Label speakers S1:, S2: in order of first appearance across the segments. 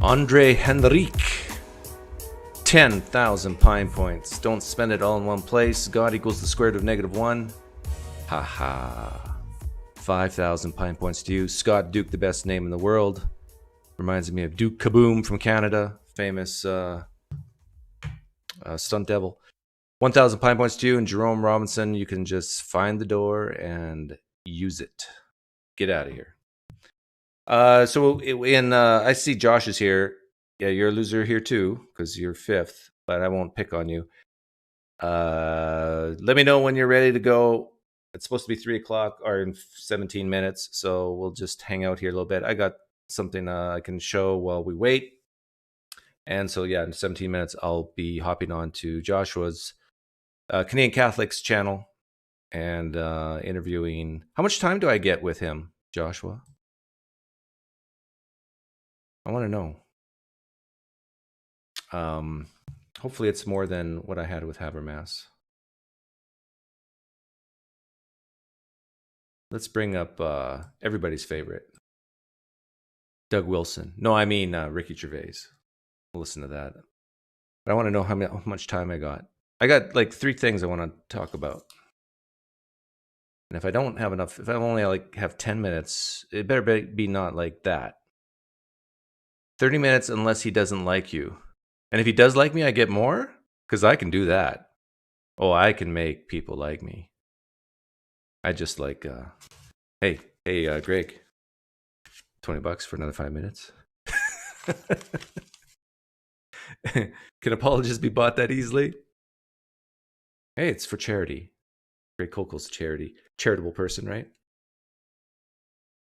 S1: Andre Henrique. 10,000 pine points. Don't spend it all in one place. God equals the square root of -1. Haha. 5,000 pine points to you. Scott Duke, the best name in the world. Reminds me of Duke Kaboom from Canada. Famous stunt devil. 1,000 pine points to you. And Jerome Robinson, you can just find the door and use it. Get out of here. I see Josh is here. Yeah, you're a loser here too, because you're 5th, but I won't pick on you. Let me know when you're ready to go. It's supposed to be 3 o'clock or in 17 minutes, so we'll just hang out here a little bit. I got something I can show while we wait. And so, yeah, in 17 minutes, I'll be hopping on to Joshua's Canadian Catholics channel and interviewing. How much time do I get with him, Joshua? I want to know. Hopefully it's more than what I had with Habermas. Let's bring up everybody's favorite, Doug Wilson. No, I mean Ricky Gervais. We'll listen to that. But I want to know how much time I got. I got like 3 things I want to talk about. And if I don't have enough, if I only have 10 minutes, it better be not like that. 30 minutes unless he doesn't like you. And if he does like me, I get more? Because I can do that. Oh, I can make people like me. I just like, hey, Greg, $20 for another 5 minutes. Can apologies be bought that easily? Hey, it's for charity. Greg Koukl's charitable person, right?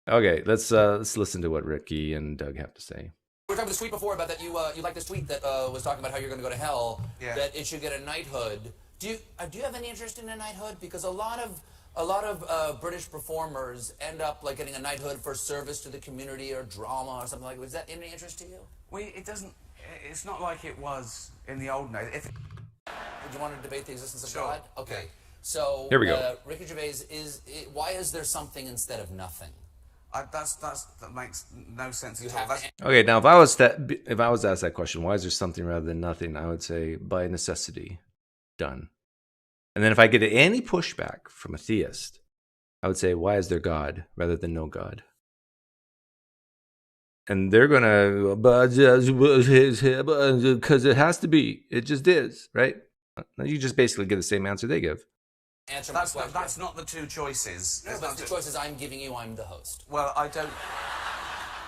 S1: Okay, let's listen to what Ricky and Doug have to say.
S2: We were talking about this tweet before about that you like this tweet that was talking about how you're going to go to hell. Yeah. That it should get a knighthood. Do you have any interest in a knighthood? Because a lot of British performers end up like getting a knighthood for service to the community or drama or something like that. Is that any interest to you?
S3: It's not like it was in the old days.
S2: Would you want to debate the existence of God? Okay. Yeah. So
S1: here we go.
S2: Ricky Gervais why is there something instead of nothing?
S3: That makes no sense at all.
S1: Okay, now if I was asked that question, why is there something rather than nothing? I would say by necessity, done. And then if I get any pushback from a theist, I would say, why is there God rather than no God? And they're gonna, because it has to be. It just is, right? You just basically get the same answer they give.
S2: Answer my question.
S3: That's not the 2 choices.
S2: No, but the 2 choices I'm giving you, I'm the host.
S3: Well, I don't...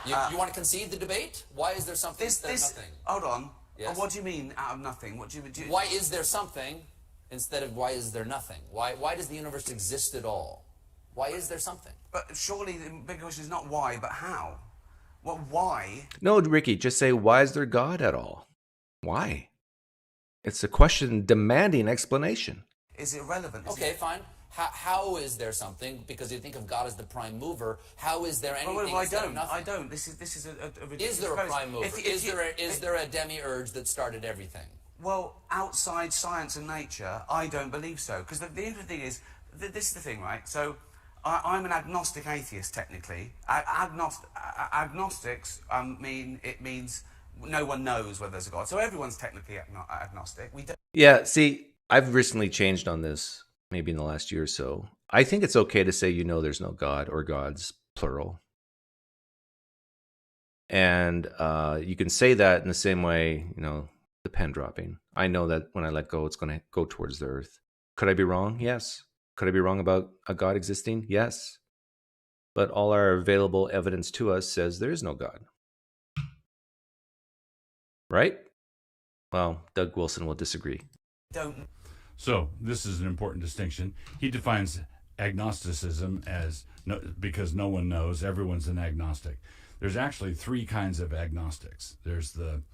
S2: You want to concede the debate? Why is there something instead of nothing?
S3: Hold on.
S2: Yes.
S3: What do you mean, out of nothing? What do you...
S2: Why is there something instead of why is there nothing? Why does the universe exist at all? Why is there something?
S3: But surely the big question is not why, but how. Well, why?
S1: No, Ricky, just say, why is there God at all? Why? It's a question demanding explanation.
S3: Is irrelevant.
S2: Okay, fine. How is there something? Because you think of God as the prime mover. How is there anything instead of nothing?
S3: I don't. This is a ridiculous...
S2: Is there a prime mover? Is there a demiurge that started everything?
S3: Well, outside science and nature, I don't believe so. Because the interesting thing is, this is the thing, right? So, I'm an agnostic atheist, technically. Agnostics means no one knows whether there's a God. So everyone's technically agnostic. We don't...
S1: Yeah, see, I've recently changed on this, maybe in the last year or so. I think it's okay to say there's no God or gods, plural. And you can say that in the same way, the pen dropping. I know that when I let go, it's going to go towards the earth. Could I be wrong? Yes. Could I be wrong about a God existing? Yes. But all our available evidence to us says there is no God. Right? Well, Doug Wilson will disagree.
S4: So this is an important distinction. He defines agnosticism as because no one knows, everyone's an agnostic. There's actually 3 kinds of agnostics. There's the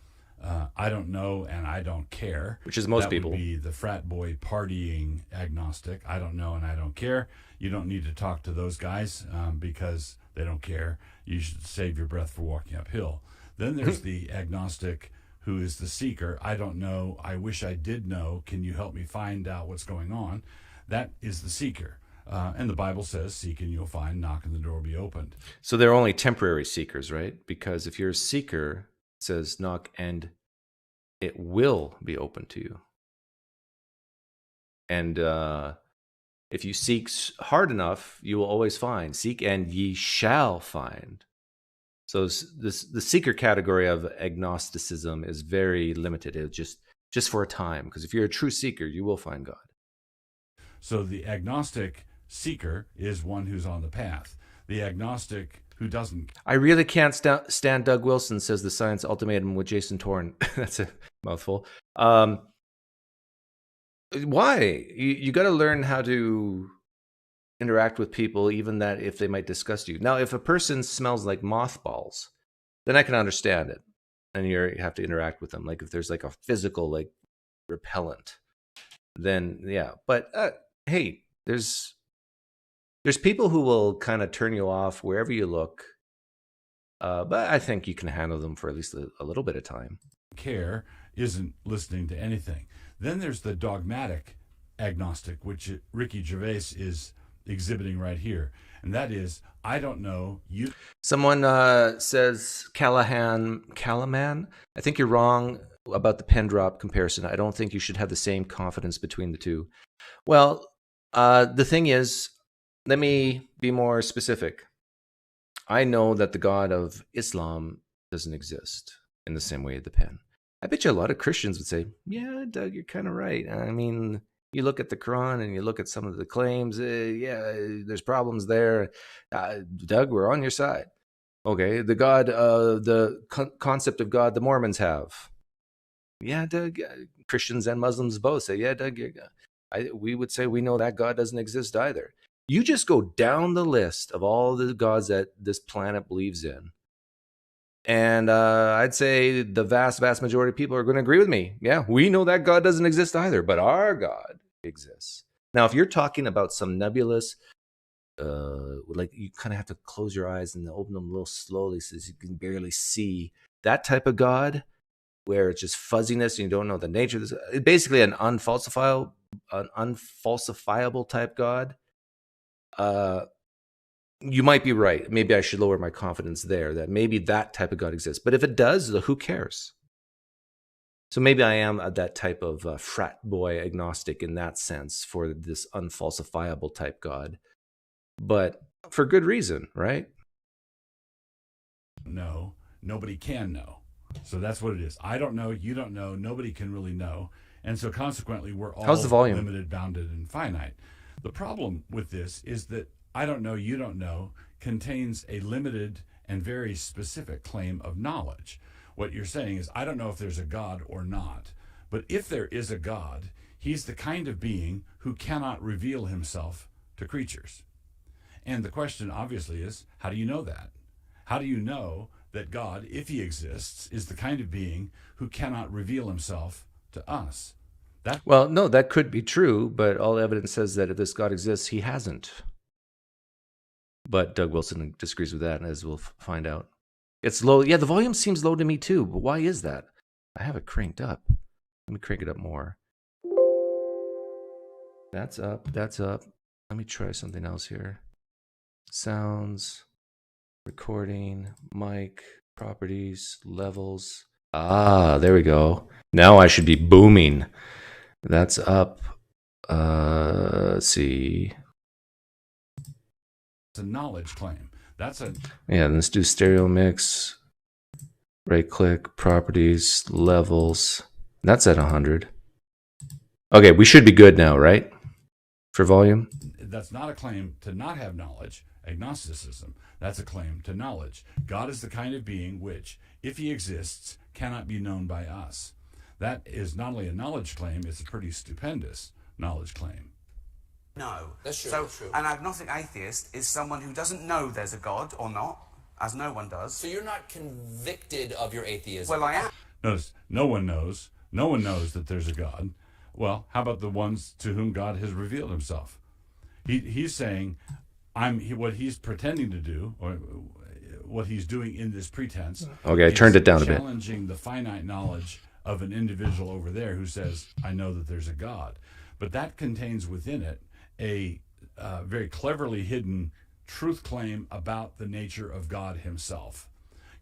S4: I don't know and I don't care,
S1: which is most people.
S4: That would be the frat boy partying agnostic. I don't know and I don't care. You don't need to talk to those guys because they don't care. You should save your breath for walking uphill. Then there's the agnostic who is the seeker. I don't know. I wish I did know. Can you help me find out what's going on? That is the seeker. And the Bible says, seek and you'll find, knock and the door will be opened.
S1: So they're only temporary seekers, right? Because if you're a seeker, says knock and it will be open to you. And if you seek hard enough, you will always find. Seek and ye shall find. So the seeker category of agnosticism is very limited. It's just for a time, because if you're a true seeker, you will find God.
S4: So the agnostic seeker is one who's on the path. The agnostic who doesn't.
S1: I really can't stand Doug Wilson, says the Science Ultimatum with Jason Torn. That's a mouthful. Why? You got to learn how to interact with people, even that if they might disgust you. Now, if a person smells like mothballs, then I can understand it. And you have to interact with them. Like if there's like a physical like repellent, then yeah. But hey, there's people who will kind of turn you off wherever you look. But I think you can handle them for at least a little bit of time.
S4: Care isn't listening to anything. Then there's the dogmatic agnostic, which Ricky Gervais is exhibiting right here. And that is, I don't know.
S1: Someone says, Callaman, I think you're wrong about the pen drop comparison. I don't think you should have the same confidence between the two. Well, the thing is, let me be more specific. I know that the God of Islam doesn't exist in the same way the pen. I bet you a lot of Christians would say, yeah, Doug, you're kind of right. I mean, you look at the Quran and you look at some of the claims, yeah, there's problems there. Doug, we're on your side. Okay, the God, the concept of God the Mormons have. Yeah, Doug, Christians and Muslims both say, yeah, Doug, we would say we know that God doesn't exist either. You just go down the list of all the gods that this planet believes in. And I'd say the vast, vast majority of people are going to agree with me. Yeah, we know that God doesn't exist either, but our God exists. Now, if you're talking about some nebulous, like you kind of have to close your eyes and open them a little slowly so you can barely see, that type of God, where it's just fuzziness and you don't know the nature of this, it's basically an unfalsifiable type God. You might be right. Maybe I should lower my confidence there, that maybe that type of God exists. But if it does, who cares? So maybe I am that type of frat boy agnostic in that sense for this unfalsifiable type God. But for good reason, right?
S4: No, nobody can know. So that's what it is. I don't know, you don't know, nobody can really know. And so consequently, we're all
S1: How's the volume?
S4: Limited, bounded, and finite. The problem with this is that I don't know, you don't know contains a limited and very specific claim of knowledge. What you're saying is, I don't know if there's a God or not, but if there is a God, he's the kind of being who cannot reveal himself to creatures. And the question obviously is, how do you know that? How do you know that God, if he exists, is the kind of being who cannot reveal himself to us?
S1: Well, no, that could be true, but all evidence says that if this God exists, he hasn't. But Doug Wilson disagrees with that, as we'll find out. It's low. Yeah, the volume seems low to me too, but why is that? I have it cranked up. Let me crank it up more. That's up. That's up. Let me try something else here. Sounds, recording, mic, properties, levels. Ah, there we go. Now I should be booming. That's up. Let's see.
S4: It's a knowledge claim.
S1: Yeah, let's do stereo mix. Right click, properties, levels. That's at 100. Okay, we should be good now, right? For volume?
S4: That's not a claim to not have knowledge, agnosticism. That's a claim to knowledge. God is the kind of being which, if he exists, cannot be known by us. That is not only a knowledge claim, it's a pretty stupendous knowledge claim.
S3: No.
S2: That's true.
S3: So
S2: That's true.
S3: an agnostic atheist is someone who doesn't know there's a God or not, as no one does.
S2: So you're not convicted of your atheism?
S3: Well, I am.
S4: Notice, no one knows that there's a God. Well, how about the ones to whom God has revealed himself? He's saying, what he's pretending to do, or what he's doing in this pretense.
S1: Okay, I turned it down a bit.
S4: Challenging the finite knowledge of an individual over there who says, I know that there's a God. But that contains within it a very cleverly hidden truth claim about the nature of God himself.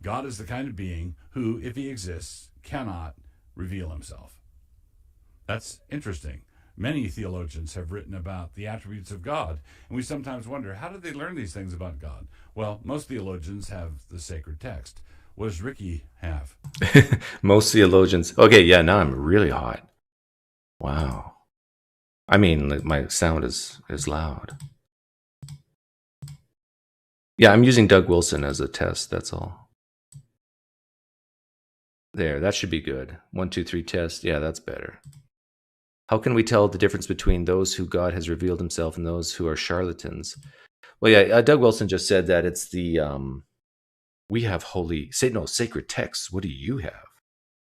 S4: God is the kind of being who, if he exists, cannot reveal himself. That's interesting. Many theologians have written about the attributes of God, and we sometimes wonder, how did they learn these things about God? Well, most theologians have the sacred text. What does Ricky have?
S1: Most theologians. Okay, yeah, now I'm really hot. Wow. I mean, like, my sound is loud. Yeah, I'm using Doug Wilson as a test, that's all. There, that should be good. 1, 2, 3 test. Yeah, that's better. How can we tell the difference between those who God has revealed himself and those who are charlatans? Well, yeah, Doug Wilson just said that it's the, we have sacred texts. What do you have?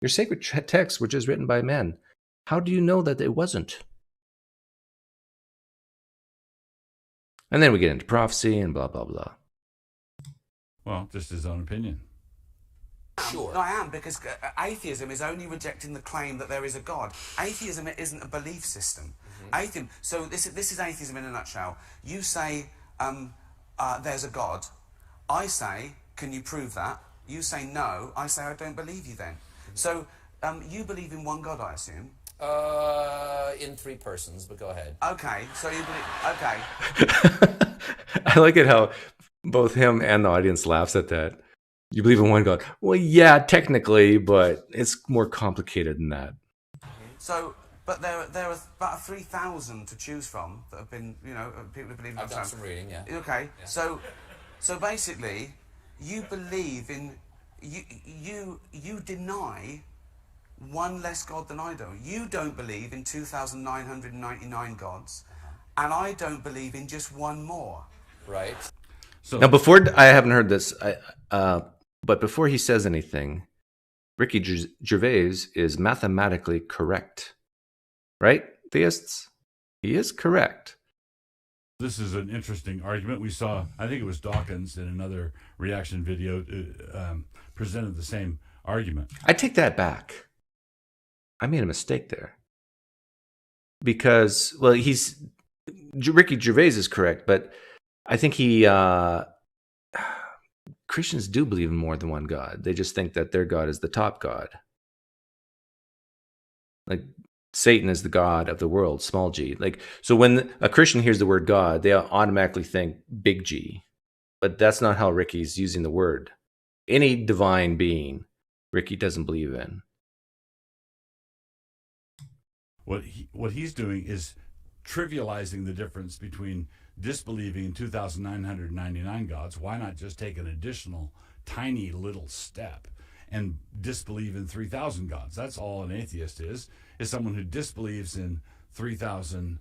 S1: Your sacred texts were just written by men. How do you know that it wasn't? And then we get into prophecy and blah, blah, blah.
S4: Well, just his own opinion.
S2: Sure.
S3: No, I am, because atheism is only rejecting the claim that there is a God. Atheism isn't a belief system. Atheism. So this is atheism in a nutshell. You say there's a God. I say, can you prove that? You say no. I say I don't believe you then. So you believe in one God, I assume.
S2: In 3 persons, but go ahead.
S3: Okay. So you believe. Okay.
S1: I like it how both him and the audience laughs at that. You believe in one God. Well, yeah, technically, but it's more complicated than that.
S3: So, but there are about 3,000 to choose from that have been, people who believe in.
S2: I've done some reading, yeah.
S3: Okay, yeah. So basically, you believe in you deny one less God than I do. You don't believe in 2,999 gods, and I don't believe in just one more.
S2: Right.
S1: So now, I haven't heard this, but before he says anything, Ricky Gervais is mathematically correct, right? Theists, he is correct.
S4: This is an interesting argument. We saw, I think it was Dawkins in another reaction video, presented the same argument.
S1: I take that back. I made a mistake there. Because, well, Ricky Gervais is correct, but I think Christians do believe in more than one God. They just think that their God is the top God. Like, Satan is the God of the world, small g. Like, so when a Christian hears the word God, they automatically think big G. But that's not how Ricky's using the word. Any divine being, Ricky doesn't believe in.
S4: What he's doing is trivializing the difference between disbelieving in 2,999 gods. Why not just take an additional tiny little step and disbelieve in 3,000 gods? That's all an atheist is someone who disbelieves in 3,000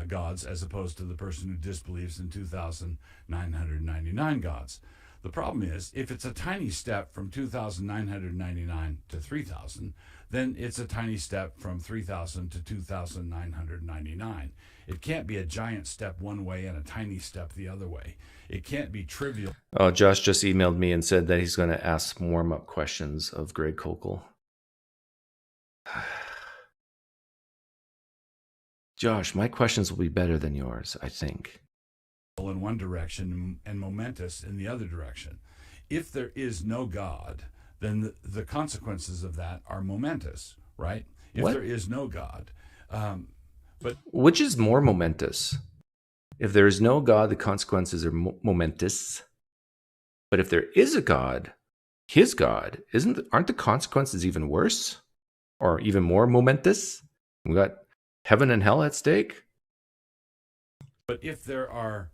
S4: gods as opposed to the person who disbelieves in 2,999 gods. The problem is, if it's a tiny step from 2,999 to 3,000, then it's a tiny step from 3,000 to 2,999. It can't be a giant step one way and a tiny step the other way. It can't be trivial.
S1: Oh, Josh just emailed me and said that he's going to ask some warm-up questions of Greg Koukl. Josh, my questions will be better than yours, I think.
S4: In one direction and momentous in the other direction. If there is no God, then the consequences of that are momentous, right? If there is no God. But
S1: which is more momentous? If there is no God, the consequences are momentous. But if there is a God, his God, aren't the consequences even worse? Or even more momentous? We got heaven and hell at stake?
S4: But if there are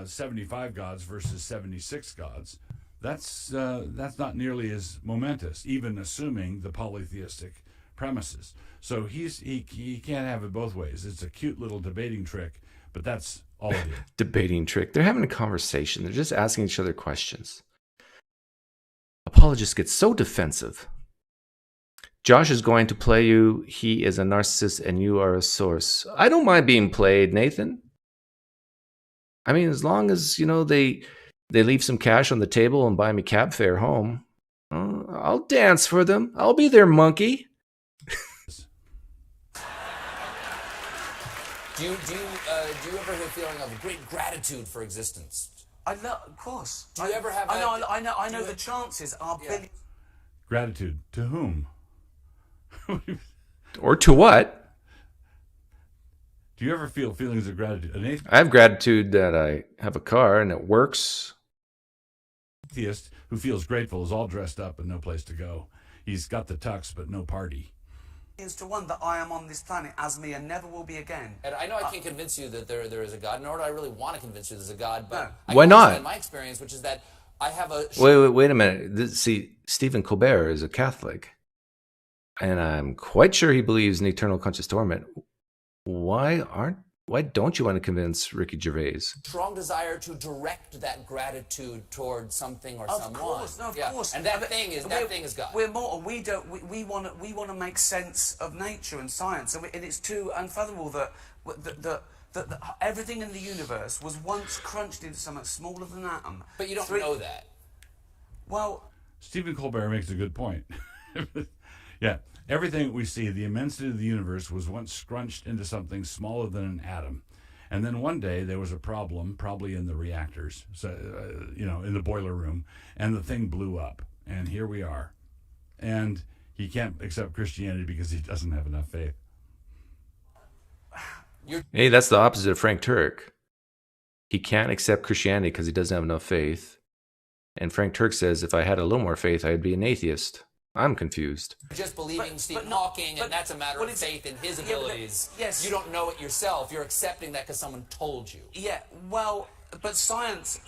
S4: 75 gods versus 76 gods, that's not nearly as momentous, even assuming the polytheistic premises. So he can't have it both ways. It's a cute little debating trick, but that's all it is.
S1: Debating trick. They're having a conversation. They're just asking each other questions. Apologists get so defensive. Josh is going to play you. He is a narcissist and you are a source. I don't mind being played, Nathan. I mean, as long as, they leave some cash on the table and buy me cab fare home, I'll dance for them. I'll be their monkey.
S2: Do you ever have a feeling of great gratitude for existence?
S3: Of course.
S2: Do you ever have?
S3: I know. The chances are billions.
S4: Gratitude to whom?
S1: Or to what?
S4: Do you ever feel feelings of gratitude?
S1: I have gratitude that I have a car and it works.
S4: Theist who feels grateful is all dressed up and no place to go. He's got the tux but no party.
S3: To one that I am on this planet as me and never will be again.
S2: And I know I can't convince you that there is a God, nor do I really want to convince you there's a God, but
S1: no. Why not?
S2: My experience, which is that I have a...
S1: Wait a minute. See, Stephen Colbert is a Catholic, and I'm quite sure he believes in eternal conscious torment. Why don't you want to convince Ricky Gervais?
S2: Strong desire to direct that gratitude toward something or someone.
S3: Of course.
S2: And that thing is God.
S3: We're mortal. We want to make sense of nature and science, and it's too unfathomable that everything in the universe was once crunched into something smaller than an atom.
S2: But you don't know that.
S3: Well,
S4: Stephen Colbert makes a good point. Yeah. Everything we see, the immensity of the universe, was once scrunched into something smaller than an atom. And then one day there was a problem, probably in the reactors, in the boiler room, and the thing blew up. And here we are. And he can't accept Christianity because he doesn't have enough faith.
S1: Hey, that's the opposite of Frank Turk. He can't accept Christianity because he doesn't have enough faith. And Frank Turk says, if I had a little more faith, I'd be an atheist. I'm confused.
S2: Just believing Stephen Hawking, and that's a matter of faith in his abilities.
S3: Yes.
S2: You don't know it yourself. You're accepting that because someone told you.
S3: Yeah, well, but science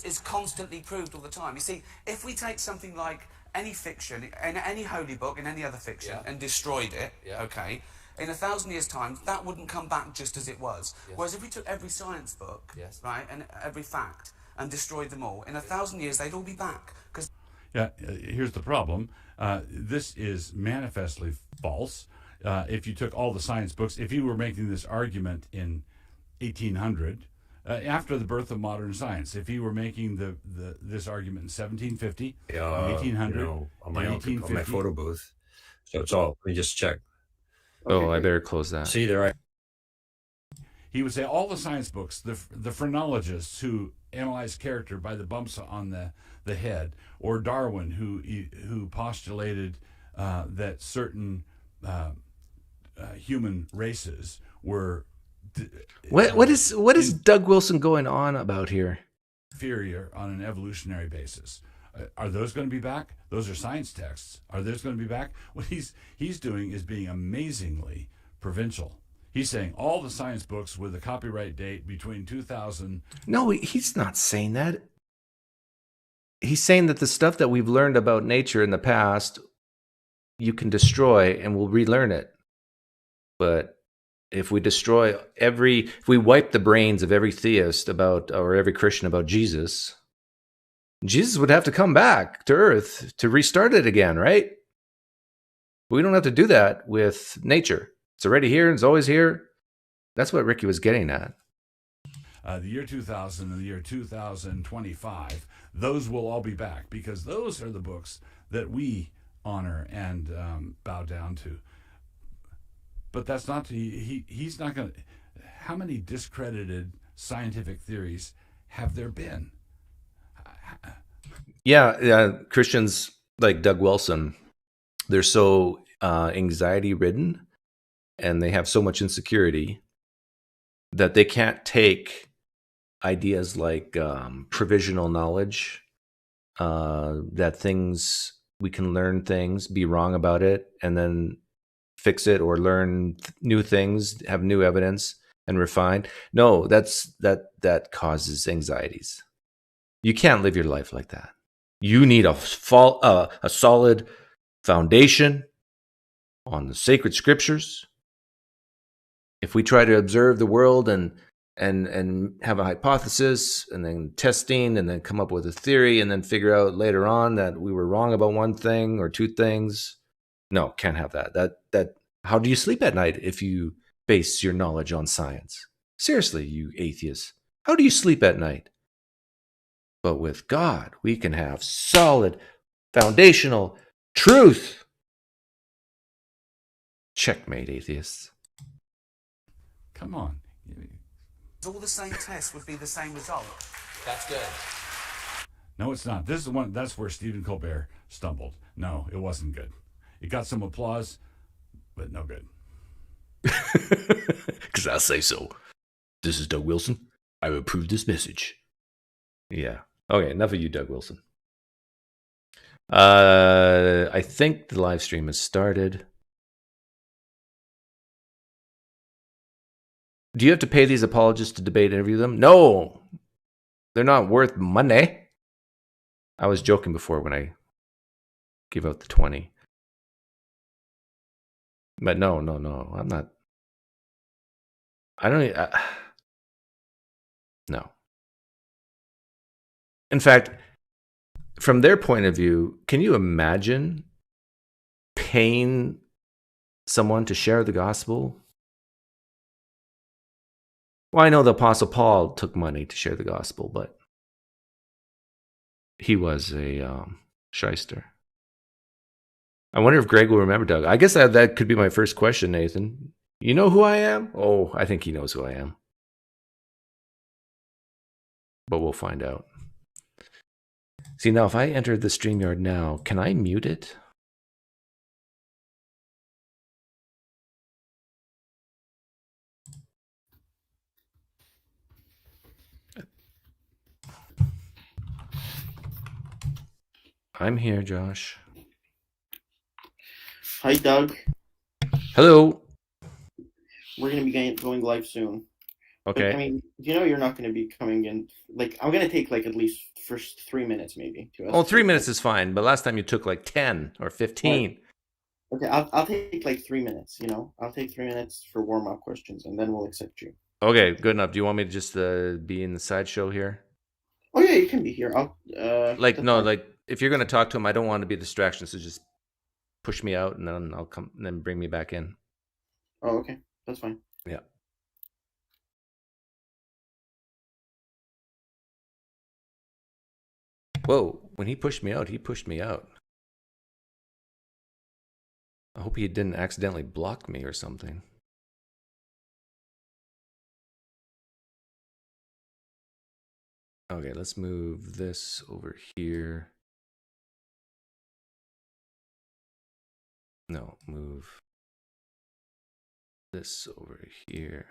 S3: is constantly proved all the time. You see, if we take something like any fiction, in any holy book, in any other fiction, and destroyed it, okay, in 1,000 years' time, that wouldn't come back just as it was. Yes. Whereas if we took every science book, right, and every fact, and destroyed them all, in 1,000 years, they'd all be back.
S4: Yeah, here's the problem. This is manifestly false. If you took all the science books, if you were making this argument in 1800, after the birth of modern science, if you were making this argument in 1750, 1800,
S5: on my photo booth, so it's all. Let me just check.
S1: Oh, I better close that.
S5: See there,
S4: he would say all the science books, the phrenologists who analyze character by the bumps on the head, or Darwin who postulated that certain human races were
S1: what is Doug Wilson going on about here?
S4: Inferior on an evolutionary basis. Are those going to be back? Those are science texts. Are those going to be back? What he's doing is being amazingly provincial. He's saying all the science books with a copyright date between 2000.
S1: No, he's not saying that. He's saying that the stuff that we've learned about nature in the past, you can destroy and we'll relearn it. But if we if we wipe the brains of every theist or every Christian about Jesus would have to come back to Earth to restart it again, right? But we don't have to do that with nature. It's already here and it's always here. That's what Ricky was getting at.
S4: The year 2000 and the year 2025, those will all be back because those are the books that we honor and bow down to. But that's not, he's not going to, how many discredited scientific theories have there been?
S1: Yeah, Christians like Doug Wilson, they're so anxiety-ridden and they have so much insecurity that they can't take ideas like provisional knowledge, that we can learn things, be wrong about it, and then fix it or learn new things, have new evidence, and refine. No, that causes anxieties. You can't live your life like that. You need a solid foundation on the sacred scriptures. If we try to observe the world and have a hypothesis and then testing and then come up with a theory and then figure out later on that we were wrong about one thing or two things, no, can't have that. That how do you sleep at night if you base your knowledge on science? Seriously, you atheists, how do you sleep at night? But with God, we can have solid, foundational truth. Checkmate, atheists.
S4: Come on.
S3: All the same tests would be the same result.
S2: That's good.
S4: No, it's not. This is one. That's where Stephen Colbert stumbled. No, it wasn't good. It got some applause, but no good.
S1: Because I say so. This is Doug Wilson. I approve this message. Yeah. Okay, enough of you, Doug Wilson. I think the live stream has started. Do you have to pay these apologists to debate and interview them? No. They're not worth money. I was joking before when I gave out the 20. But no, I'm not. I don't. No. In fact, from their point of view, can you imagine paying someone to share the gospel? Well, I know the Apostle Paul took money to share the gospel, but he was a shyster. I wonder if Greg will remember Doug. I guess that could be my first question, Nathan. You know who I am? Oh, I think he knows who I am. But we'll find out. See, now if I enter the StreamYard now, can I mute it? I'm here, Josh.
S6: Hi, Doug.
S1: Hello.
S6: We're going to be going live soon.
S1: Okay.
S6: But, I mean, you're not going to be coming in. Like, I'm going to take, like, at least first 3 minutes, maybe.
S1: Oh, 3 minutes is fine. But last time you took, like, 10 or 15.
S6: Okay, I'll take, like, 3 minutes, I'll take 3 minutes for warm-up questions, and then we'll accept you.
S1: Okay, good enough. Do you want me to just be in the sideshow here?
S6: Oh, yeah, you can be here.
S1: If you're going to talk to him, I don't want to be a distraction, so just push me out, and then I'll come, and then bring me back in.
S6: Oh, okay. That's fine.
S1: Yeah. Whoa, when he pushed me out, he pushed me out. I hope he didn't accidentally block me or something. Okay, let's move this over here. No, move this over here.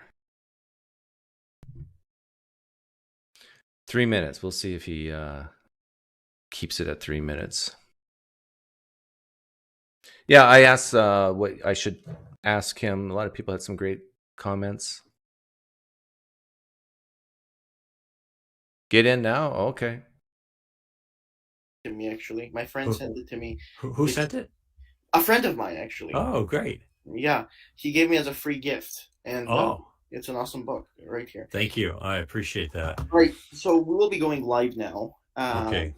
S1: 3 minutes. We'll see if he keeps it at 3 minutes. Yeah, I asked what I should ask him. A lot of people had some great comments. Get in now? Okay.
S6: Me, actually. My friend sent it to me.
S5: Who sent it?
S6: A friend of mine, actually.
S5: Oh, great.
S6: Yeah, he gave me as a free gift. And it's an awesome book right here.
S5: Thank you. I appreciate that.
S6: Right, so we will be going live now.
S5: Okay.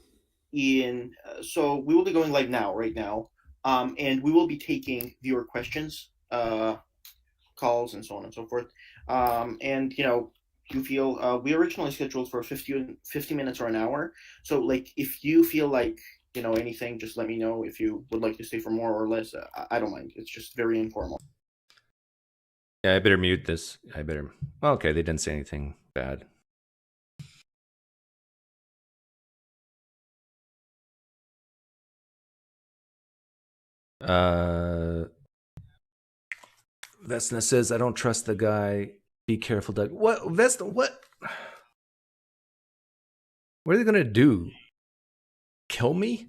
S6: So we will be going live now, right now. And we will be taking viewer questions, calls, and so on and so forth. And, you feel we originally scheduled for 50 minutes or an hour. So, like, if you feel like, anything, just let me know. If you would like to stay for more or less, I don't mind. It's just very informal.
S1: Yeah, I better mute this. Okay, they didn't say anything bad. Vesna says, I don't trust the guy. Be careful, Doug. What? Vesna, what? What are they going to do? Kill me?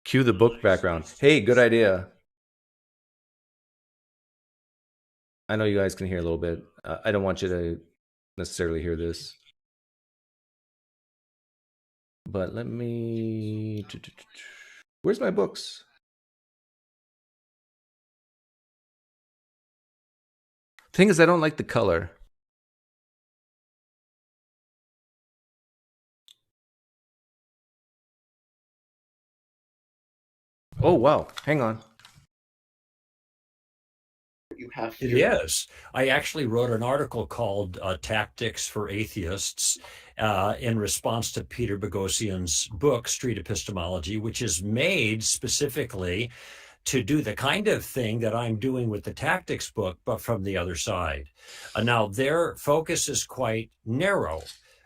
S1: Cue the book background. Hey, good idea. I know you guys can hear a little bit. I don't want you to necessarily hear this. But let me... Where's my books? Thing is, I don't like the color. Oh, wow. Hang on.
S6: You have
S5: It is. I actually wrote an article called Tactics for Atheists in response to Peter Boghossian's book, Street Epistemology, which is made specifically to do the kind of thing that I'm doing with the tactics book, but from the other side. Now, their focus is quite narrow.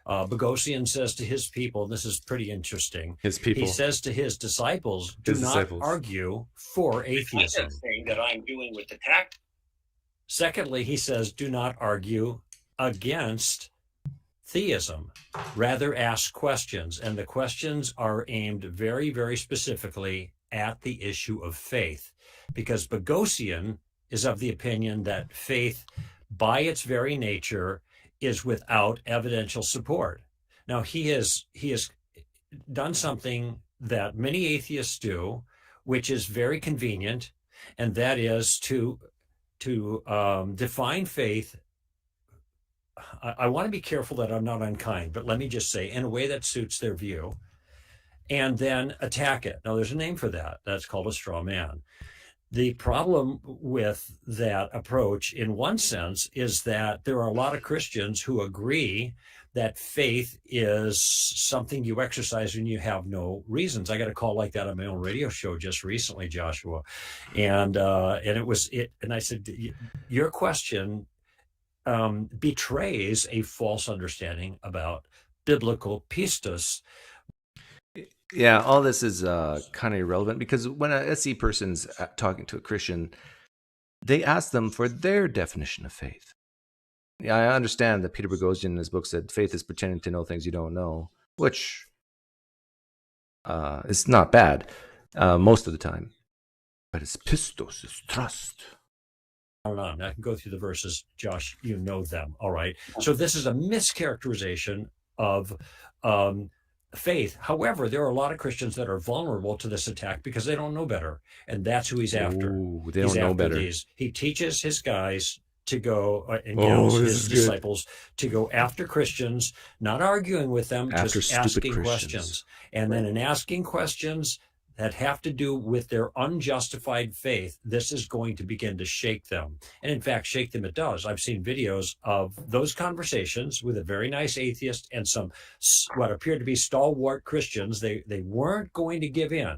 S5: Boghossian says to his people, this is pretty interesting.
S1: His people.
S5: He says to his disciples, do not argue for atheism. Thing that I'm doing with the tact. Secondly, he says, do not argue against theism. Rather ask questions. And the questions are aimed very, very specifically at the issue of faith. Because Boghossian is of the opinion that faith, by its very nature, is without evidential support. Now, he has done something that many atheists do, which is very convenient, and that is to define faith. I want to be careful that I'm not unkind, but let me just say, in a way that suits their view, and then attack it. Now, there's a name for that. That's called a straw man. The problem with that approach, in one sense, is that there are a lot of Christians who agree that faith is something you exercise when you have no reasons. I got a call like that on my own radio show just recently, Joshua, and it was it. And I said, your question betrays a false understanding about biblical pistos.
S1: Yeah, all this is kind of irrelevant, because when a SE person's talking to a Christian, they ask them for their definition of faith. Yeah, I understand that Peter Boghossian in his book said faith is pretending to know things you don't know, which is not bad most of the time. But it's pistos, it's trust.
S5: I can go through the verses, Josh. You know them, all right? So this is a mischaracterization of faith. However, there are a lot of Christians that are vulnerable to this attack because they don't know better, and that's who he's after.
S1: Ooh, they don't know better.
S5: He teaches his guys to go and his disciples to go after Christians, not arguing with them, just asking questions. And then in asking questions that have to do with their unjustified faith, this is going to begin to shake them. And in fact, shake them it does. I've seen videos of those conversations with a very nice atheist and some what appeared to be stalwart Christians. They weren't going to give in.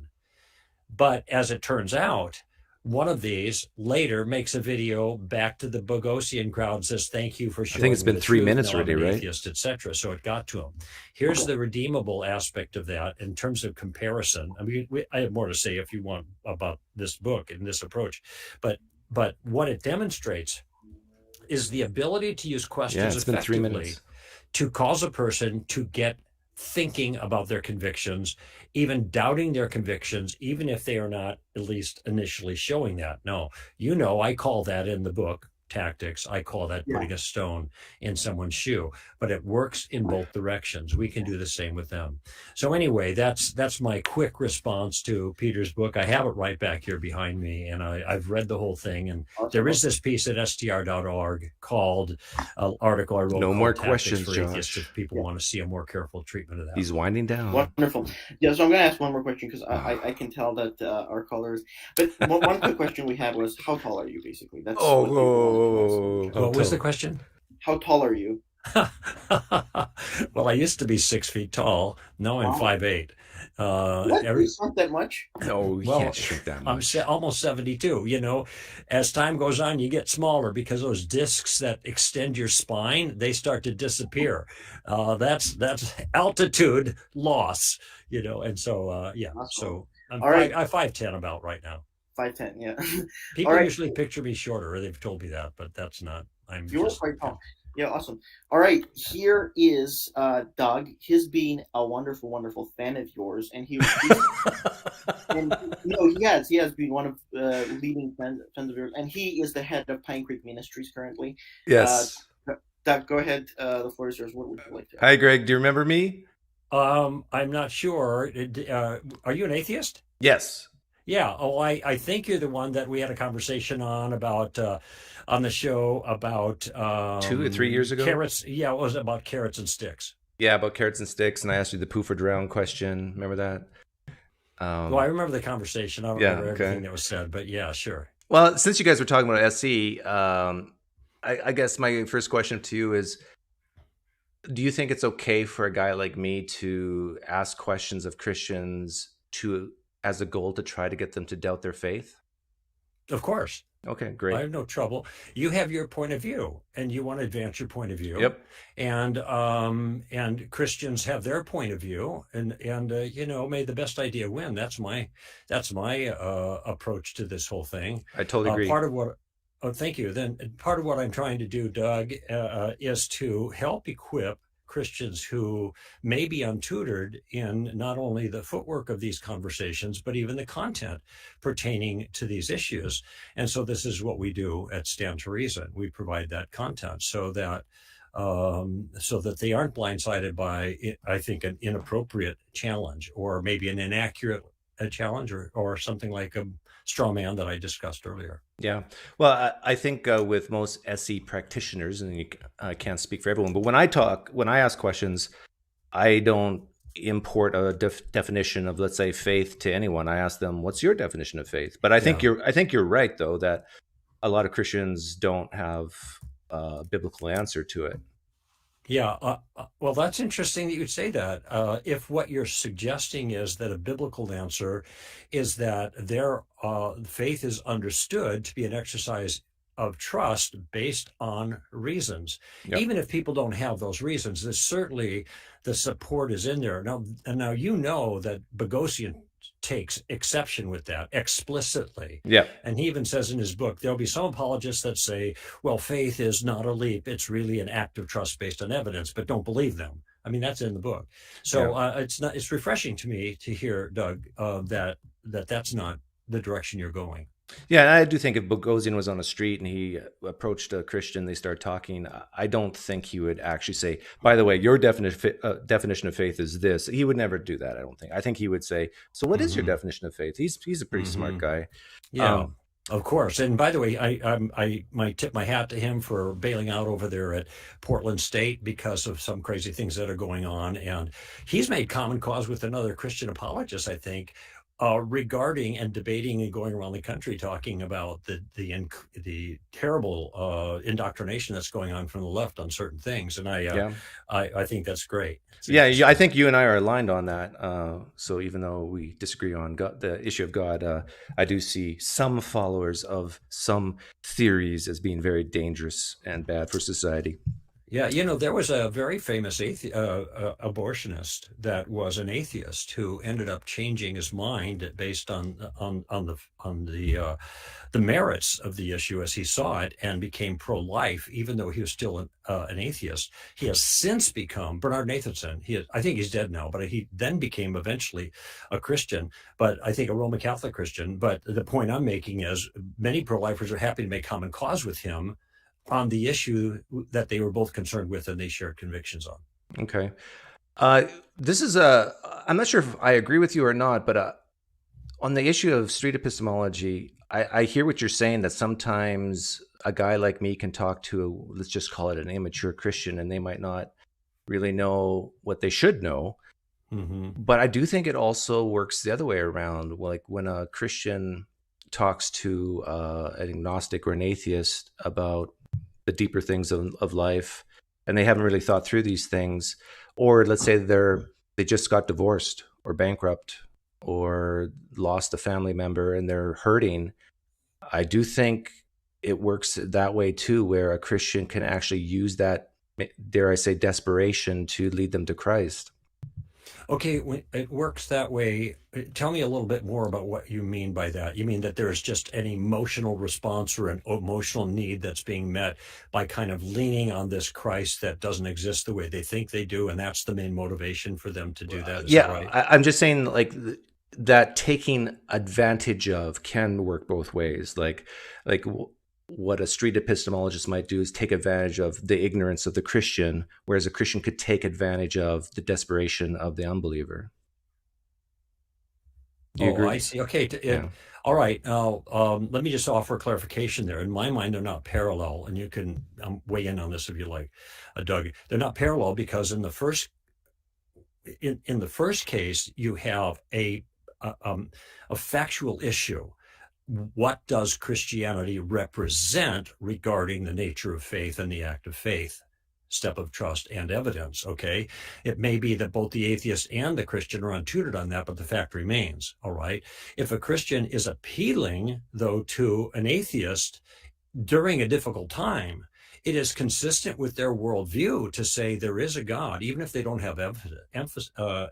S5: But as it turns out, one of these later makes a video back to the Boghossian crowd, says, thank you for showing.
S1: I think it's been 3 minutes already, right?
S5: Atheist, etc. So it got to him. Here's the redeemable aspect of that in terms of comparison. I mean, I have more to say if you want about this book and this approach, but what it demonstrates is the ability to use questions effectively to cause a person to get thinking about their convictions, even doubting their convictions, even if they are not at least initially showing that. No, I call that in the book, Tactics, I call that putting a stone in someone's shoe, but it works in both directions. We can do the same with them. So anyway, that's my quick response to Peter's book. I have it right back here behind me, and I've read the whole thing. And there is this piece at str.org called article I wrote.
S1: No more questions,
S5: for
S1: Josh.
S5: Atheists, if people want to see a more careful treatment of that.
S1: He's winding down.
S6: Wonderful. Yeah, so I'm going to ask one more question because I can tell that our callers. But one quick question we had was, how tall are you, basically? That's
S5: what was the question?
S6: How tall are you?
S5: Well, I used to be 6 feet tall. Now I'm 5'8".
S6: What? You shrunk that much?
S1: No, you can't shrink that much.
S5: I'm almost 72. As time goes on, you get smaller because those discs that extend your spine, they start to disappear. That's altitude loss, and so
S6: Awesome.
S5: So I'm 5'10" about right now.
S6: 5'10", yeah.
S5: People usually picture me shorter, or they've told me that, but that's not.
S6: You're quite tall. Yeah, awesome. All right, here is Doug. He's been a wonderful, wonderful fan of yours, and he has been one of leading fans of yours, and he is the head of PineCreek Ministries currently.
S1: Yes.
S6: Doug, go ahead. The floor is yours. What would you like to?
S1: Hi, Greg. Do you remember me?
S5: I'm not sure. Are you an atheist?
S1: Yes.
S5: Yeah. Oh, I think you're the one that we had a conversation on the show about
S1: 2 or 3 years ago.
S5: Carrots. Yeah, it was about carrots and sticks.
S1: Yeah, about carrots and sticks, and I asked you the poof or drown question. Remember that?
S5: Well, I remember the conversation. I don't remember everything that was said, but yeah, sure.
S1: Well, since you guys were talking about SE, I guess my first question to you is, do you think it's okay for a guy like me to ask questions of Christians as a goal to try to get them to doubt their faith?
S5: Of course.
S1: Okay, great.
S5: I have no trouble. You have your point of view, and you want to advance your point of view.
S1: Yep.
S5: And Christians have their point of view, and may the best idea win. That's my approach to this whole thing.
S1: I totally agree.
S5: Thank you. Then part of what I'm trying to do, Doug, is to help equip Christians who may be untutored in not only the footwork of these conversations, but even the content pertaining to these issues. And so this is what we do at Stand to Reason. We provide that content so that they aren't blindsided by, I think, an inappropriate challenge, or maybe an inaccurate challenge, or something like a straw man that I discussed earlier.
S1: Yeah. Well, I think with most SE practitioners, and I can't speak for everyone, but when I ask questions, I don't import a definition of, let's say, faith to anyone. I ask them, what's your definition of faith? But I think you're right, though, that a lot of Christians don't have a biblical answer to it.
S5: Yeah, well, that's interesting that you'd say that. If what you're suggesting is that a biblical answer is that their faith is understood to be an exercise of trust based on reasons, even if people don't have those reasons, there's certainly the support is in there. Now that Boghossian takes exception with that explicitly.
S1: Yeah.
S5: And he even says in his book, there'll be some apologists that say, well, faith is not a leap. It's really an act of trust based on evidence, but don't believe them. I mean, that's in the book. So it's refreshing to me to hear, Doug, that's not the direction you're going.
S1: Yeah, I do think if Boghossian was on the street and he approached a Christian, they start talking, I don't think he would actually say, by the way, your definition of faith is this. He would never do that, I don't think. I think he would say, so what is your definition of faith? He's a pretty smart guy.
S5: Yeah, of course. And by the way, I might tip my hat to him for bailing out over there at Portland State because of some crazy things that are going on. And he's made common cause with another Christian apologist, I think, regarding and debating and going around the country talking about the terrible indoctrination that's going on from the left on certain things, and I think that's great.
S1: I think you and I are aligned on that. So even though we disagree on God, the issue of God, I do see some followers of some theories as being very dangerous and bad for society.
S5: Yeah, there was a very famous abortionist that was an atheist who ended up changing his mind based on the merits of the issue as he saw it, and became pro-life, even though he was still an atheist. He has since become Bernard Nathanson. I think he's dead now, but he then became eventually a Christian, but I think a Roman Catholic Christian. But the point I'm making is many pro-lifers are happy to make common cause with him on the issue that they were both concerned with and they shared convictions on.
S1: Okay. This is I'm not sure if I agree with you or not, but on the issue of street epistemology, I hear what you're saying, that sometimes a guy like me can talk to, let's just call it an immature Christian, and they might not really know what they should know. Mm-hmm. But I do think it also works the other way around. Like when a Christian talks to an agnostic or an atheist about the deeper things of life, and they haven't really thought through these things, or let's say they just got divorced or bankrupt or lost a family member and they're hurting, I do think it works that way too, where a Christian can actually use that, dare I say, desperation to lead them to Christ.
S5: Okay, when it works that way, tell me a little bit more about what you mean by that. You mean that there's just an emotional response or an emotional need that's being met by kind of leaning on this Christ that doesn't exist the way they think they do, and that's the main motivation for them to do that? Is that right?
S1: I'm just saying, like, that taking advantage of can work both ways. Like what a street epistemologist might do is take advantage of the ignorance of the Christian, whereas a Christian could take advantage of the desperation of the unbeliever. Do you agree?
S5: I see. Okay. All right. Now, let me just offer a clarification there. In my mind, they're not parallel, and you can weigh in on this if you like, Doug. They're not parallel because in the first case, you have a factual issue. What does Christianity represent regarding the nature of faith and the act of faith? step of trust and evidence, okay? It may be that both the atheist and the Christian are untutored on that, but the fact remains, all right? If a Christian is appealing, though, to an atheist during a difficult time, it is consistent with their worldview to say there is a God, even if they don't have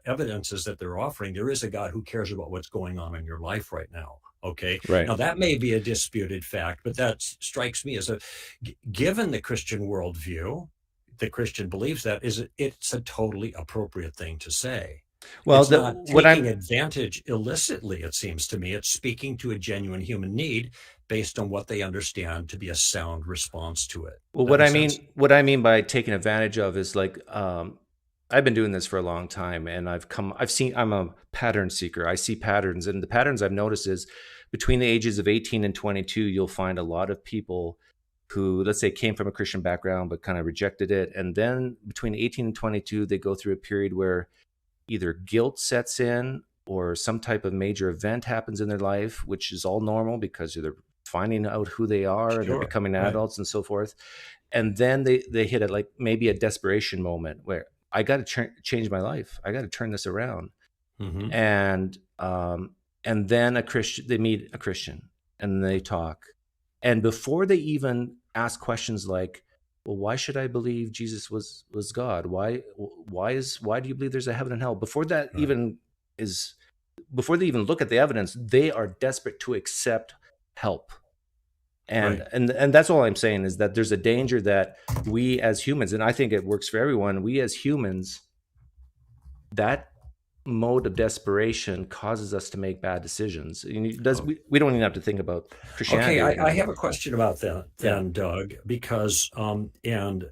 S5: evidences that they're offering. There is a God who cares about what's going on in your life right now. Okay.
S1: Right.
S5: Now that may be a disputed fact, but that strikes me as given the Christian worldview, the Christian believes that it's a totally appropriate thing to say. Well, it's not taking advantage illicitly, it seems to me. It's speaking to a genuine human need based on what they understand to be a sound response to it.
S1: Well, what I mean by taking advantage of is like, I've been doing this for a long time, and I'm a pattern seeker. I see patterns, and the patterns I've noticed is between the ages of 18 and 22, you'll find a lot of people who, let's say, came from a Christian background, but kind of rejected it. And then between 18 and 22, they go through a period where either guilt sets in or some type of major event happens in their life, which is all normal because they're finding out who they are, sure, and they're becoming adults and so forth. And then they hit it like maybe a desperation moment where I got to change my life. I got to turn this around. Mm-hmm. And then they meet a Christian and they talk. And before they even ask questions like, well, why should I believe Jesus was God? Why do you believe there's a heaven and hell? Before they even look at the evidence, they are desperate to accept help. And that's all I'm saying is that there's a danger that we as humans, and I think it works for everyone, we as humans, that mode of desperation causes us to make bad decisions. We don't even have to think about Christianity.
S5: Okay, I have a question about that then, Doug, because and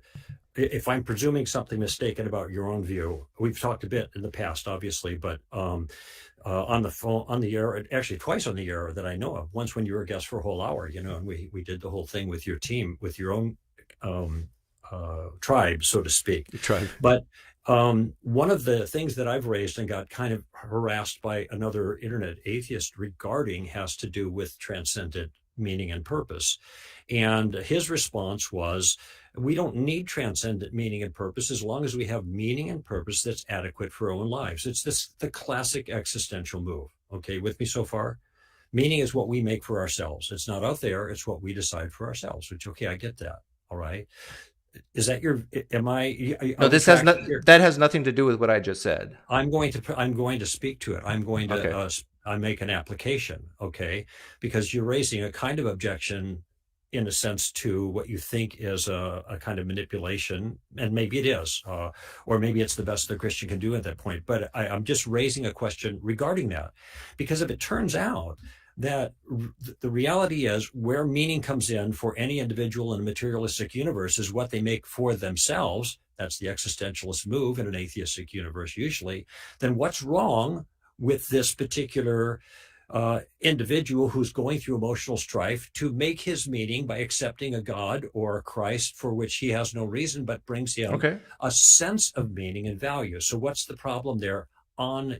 S5: if I'm presuming something mistaken about your own view, we've talked a bit in the past, obviously, but on the phone, on the air, actually twice on the air that I know of. Once when you were a guest for a whole hour, and we did the whole thing with your team, with your own tribe, so to speak.
S1: Tribe.
S5: But one of the things that I've raised and got kind of harassed by another internet atheist regarding has to do with transcendent meaning and purpose. And his response was, we don't need transcendent meaning and purpose as long as we have meaning and purpose that's adequate for our own lives. It's the classic existential move. Okay, with me so far? Meaning is what we make for ourselves. It's not out there. It's what we decide for ourselves, which, okay, I get that. All right. Is that
S1: no, that has nothing to do with what I just said.
S5: I'm going to speak to it. I'm going to I make an application. Okay. Because you're raising a kind of objection in a sense to what you think is a kind of manipulation, and maybe it is, or maybe it's the best the Christian can do at that point. But I'm just raising a question regarding that, because if it turns out that the reality is where meaning comes in for any individual in a materialistic universe is what they make for themselves, that's the existentialist move in an atheistic universe usually, then what's wrong with this particular individual who's going through emotional strife to make his meaning by accepting a God or a Christ for which he has no reason, but brings him a sense of meaning and value? So what's the problem there on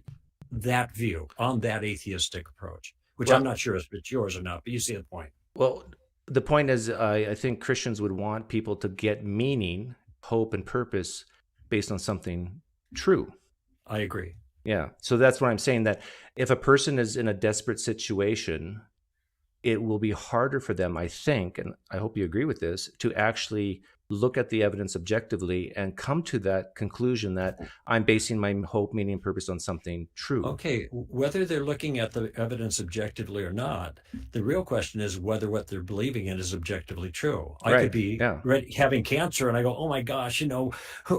S5: that view, on that atheistic approach? Which I'm not sure if it's yours or not, but you see the point.
S1: Well, the point is, I think Christians would want people to get meaning, hope, and purpose based on something true.
S5: I agree.
S1: Yeah. So that's what I'm saying, that if a person is in a desperate situation, it will be harder for them, I think, and I hope you agree with this, to actually look at the evidence objectively and come to that conclusion that I'm basing my hope, meaning, and purpose on something true.
S5: Okay, whether they're looking at the evidence objectively or not, the real question is whether what they're believing in is objectively true. I could be having cancer and I go, oh my gosh, and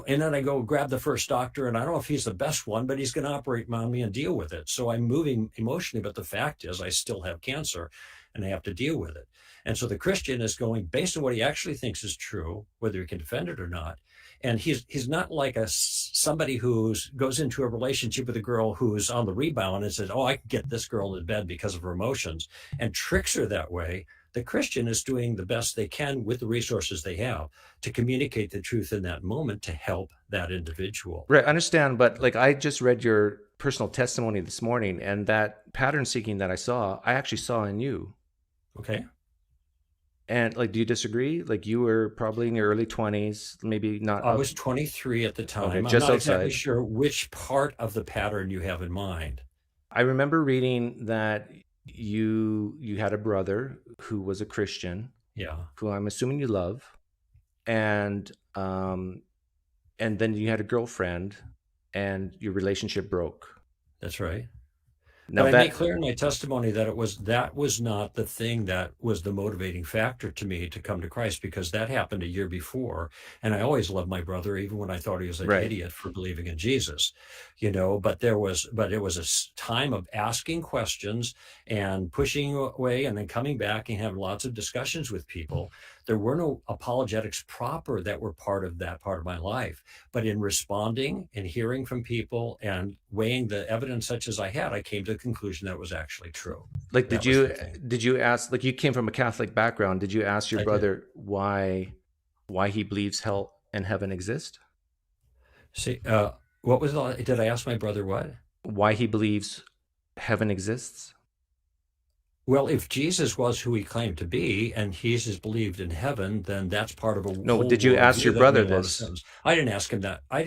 S5: then I go grab the first doctor and I don't know if he's the best one, but he's going to operate on me and deal with it. So I'm moving emotionally, but the fact is I still have cancer and I have to deal with it. And so the Christian is going based on what he actually thinks is true, whether he can defend it or not. And he's not like somebody who goes into a relationship with a girl who's on the rebound and says, oh, I can get this girl in bed because of her emotions, and tricks her that way. The Christian is doing the best they can with the resources they have to communicate the truth in that moment to help that individual.
S1: Right, I understand. But like I just read your personal testimony this morning, and that pattern seeking that I actually saw in you.
S5: Okay.
S1: And like, do you disagree? Like, you were probably in your early 20s, maybe not.
S5: I was 23 at the time.
S1: Okay,
S5: I'm
S1: just
S5: not
S1: outside.
S5: exactly sure which part of the pattern you have in mind.
S1: I remember reading that you had a brother who was a Christian,
S5: Yeah.
S1: who I'm assuming you love, and then you had a girlfriend, and your relationship broke.
S5: That's right.
S1: Now,
S5: but I made clear in my testimony that that was not the thing that was the motivating factor to me to come to Christ, because that happened a year before. And I always loved my brother, even when I thought he was an idiot for believing in Jesus, but it was a time of asking questions and pushing away and then coming back and having lots of discussions with people. There were no apologetics proper that were part of my life. But in responding and hearing from people and weighing the evidence such as I had, I came to the conclusion that it was actually true.
S1: Like, did you ask, like, you came from a Catholic background, did you ask your brother why he believes hell and heaven exist?
S5: See, what was did I ask my brother what?
S1: Why he believes heaven exists?
S5: Well, if Jesus was who he claimed to be, and Jesus believed in heaven, then that's part of a
S1: no. Did you ask your brother this?
S5: I didn't ask him that. I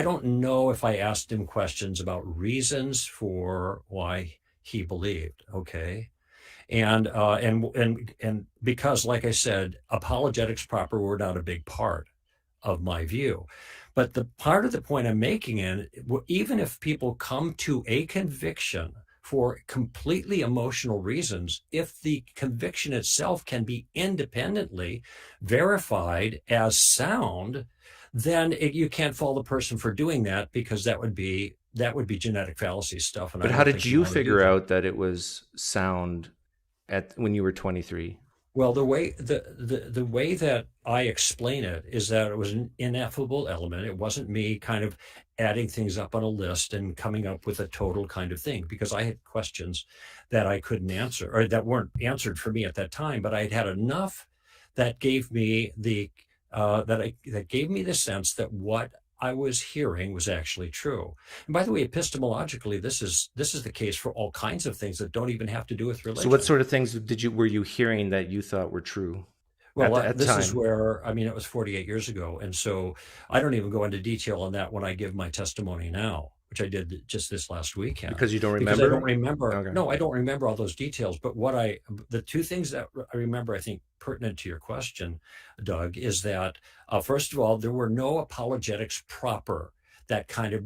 S5: don't know if I asked him questions about reasons for why he believed. Okay, and because, like I said, apologetics proper were not a big part of my view. But the part of the point I'm making even if people come to a conviction for completely emotional reasons, if the conviction itself can be independently verified as sound, then you can't fault the person for doing that, because that would be genetic fallacy stuff.
S1: But how did you figure out that it was sound when you were 23?
S5: Well, the way that I explain it is that it was an ineffable element. It wasn't me kind of adding things up on a list and coming up with a total kind of thing, because I had questions that I couldn't answer, or that weren't answered for me at that time. But I had enough that gave me the sense that what I was hearing was actually true. And by the way, epistemologically, this is the case for all kinds of things that don't even have to do with religion.
S1: So what sort of things were you hearing that you thought were true?
S5: Well, this is where, it was 48 years ago. And so I don't even go into detail on that when I give my testimony now, which I did just this last weekend.
S1: Because you don't remember?
S5: Because I don't remember.
S1: Okay.
S5: No, I don't remember all those details. But the two things that I remember, I think, pertinent to your question, Doug, is that, first of all, there were no apologetics proper that kind of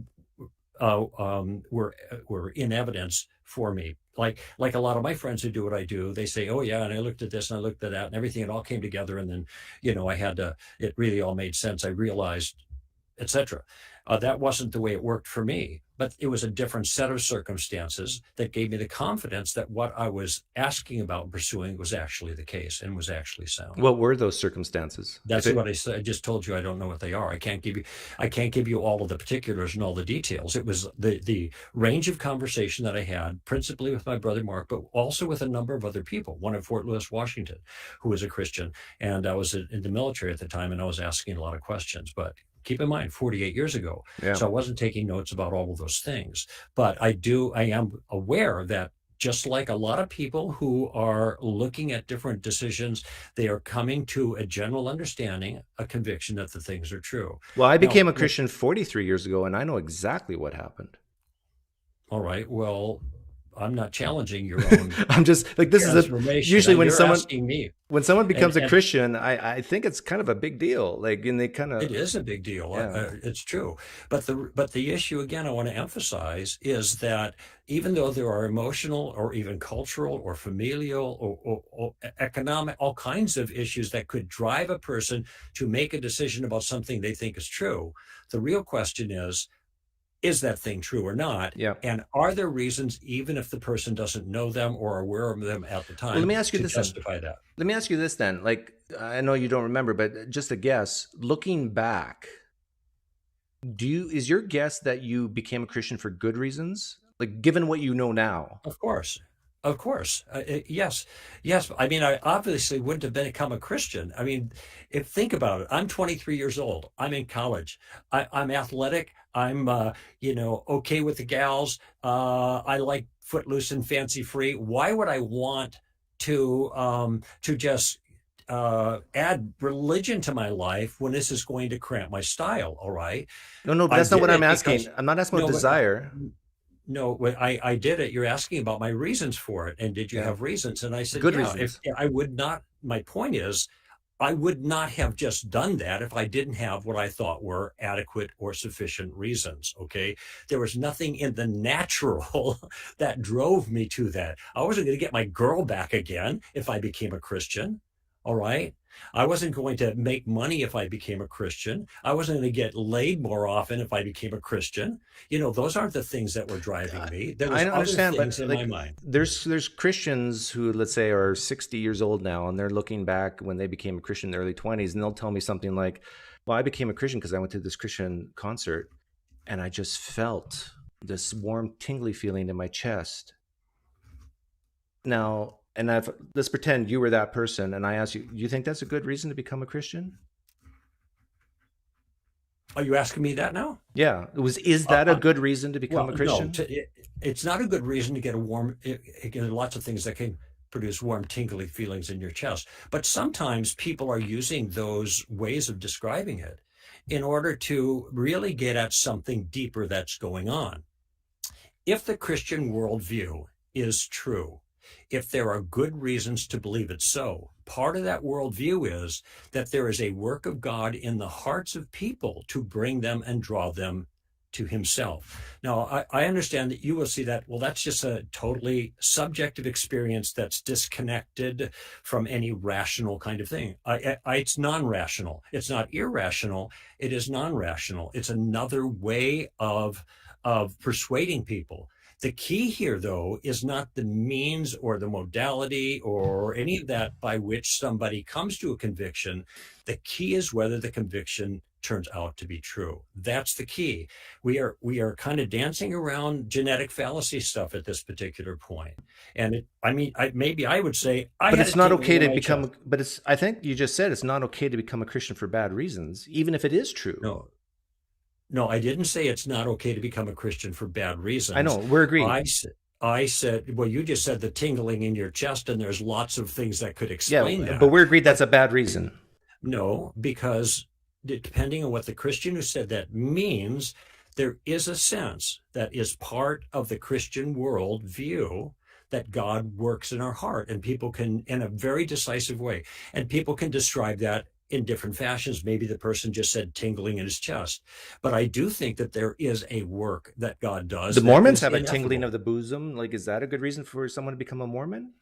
S5: were in evidence for me. Like a lot of my friends who do what I do, they say, oh yeah, and I looked at this and I looked at that and everything, it all came together, and then, it really all made sense. I realized, etc. That wasn't the way it worked for me, but it was a different set of circumstances that gave me the confidence that what I was asking about and pursuing was actually the case and was actually sound.
S1: What were those circumstances?
S5: That's what I said. I just told you I don't know what they are. I can't give you all of the particulars and all the details. It was the range of conversation that I had, principally with my brother Mark, but also with a number of other people. One in Fort Lewis, Washington, who was a Christian, and I was in the military at the time, and I was asking a lot of questions. But keep in mind, 48 years ago. Yeah. So I wasn't taking notes about all of those things. But I am aware that just like a lot of people who are looking at different decisions, they are coming to a general understanding, a conviction that the things are true.
S1: Well, I became a Christian 43 years ago, and I know exactly what happened.
S5: All right. Well, I'm not challenging your own.
S1: I'm just like, this is usually when someone becomes a Christian, I think it's kind of a big deal. Like, and they kind of,
S5: it is a big deal. Yeah. It's true. But the issue, again, I want to emphasize is that even though there are emotional or even cultural or familial or economic, all kinds of issues that could drive a person to make a decision about something they think is true, the real question is that thing true or not?
S1: Yeah.
S5: And are there reasons, even if the person doesn't know them or are aware of them at the time,
S1: well, let me ask you
S5: to
S1: this
S5: justify that?
S1: Let me ask you this then. Like, I know you don't remember, but just a guess. Looking back, is your guess that you became a Christian for good reasons? Like, given what you know now?
S5: Of course. Yes. I mean, I obviously wouldn't have become a Christian. I mean, think about it. I'm 23 years old. I'm in college. I'm athletic. I'm, okay with the gals. I like footloose and fancy free. Why would I want to just add religion to my life when this is going to cramp my style. All right.
S1: No, but that's not what I'm asking. I'm not asking about desire.
S5: No, I did it. You're asking about my reasons for it. And did you have reasons? And I said,
S1: good
S5: yeah,
S1: reasons.
S5: If I would not, my point is, I would not have just done that if I didn't have what I thought were adequate or sufficient reasons. Okay. There was nothing in the natural that drove me to that. I wasn't going to get my girl back again if I became a Christian. All right. I wasn't going to make money if I became a Christian. I wasn't going to get laid more often if I became a Christian. Those aren't the things that were driving me. There was
S1: I understand,
S5: other things
S1: but
S5: in my mind.
S1: There's Christians who, let's say, are 60 years old now, and they're looking back when they became a Christian in their early 20s, and they'll tell me something like, well, I became a Christian because I went to this Christian concert, and I just felt this warm, tingly feeling in my chest. Now, let's pretend you were that person, and I ask you, you think that's a good reason to become a Christian?
S5: Are you asking me that now?
S1: Yeah. Is that a good reason to become a Christian?
S5: No, it's not a good reason to get a warm, lots of things that can produce warm, tingly feelings in your chest. But sometimes people are using those ways of describing it in order to really get at something deeper that's going on. If the Christian worldview is true, if there are good reasons to believe it so, part of that worldview is that there is a work of God in the hearts of people to bring them and draw them to himself. Now, I understand that you will see that, well, that's just a totally subjective experience that's disconnected from any rational kind of thing. It's non-rational. It's not irrational. It is non-rational. It's another way of persuading people. The key here, though, is not the means or the modality or any of that by which somebody comes to a conviction. The key is whether the conviction turns out to be true. That's the key. We are kind of dancing around genetic fallacy stuff at this particular point. And maybe I would say, but
S1: it's not okay to become. But I think you just said it's not okay to become a Christian for bad reasons, even if it is true.
S5: No, I didn't say it's not okay to become a Christian for bad reasons.
S1: I know, we're agreeing.
S5: I said, well, you just said the tingling in your chest, and there's lots of things that could explain that.
S1: But we're agreed that's a bad reason.
S5: No, because depending on what the Christian who said that means, there is a sense that is part of the Christian world view that God works in our heart, and people can, in a very decisive way, and people can describe that in different fashions. Maybe the person just said tingling in his chest, but I do think that there is a work that God does.
S1: The Mormons have a tingling of the bosom. Like, is that a good reason for someone to become a Mormon?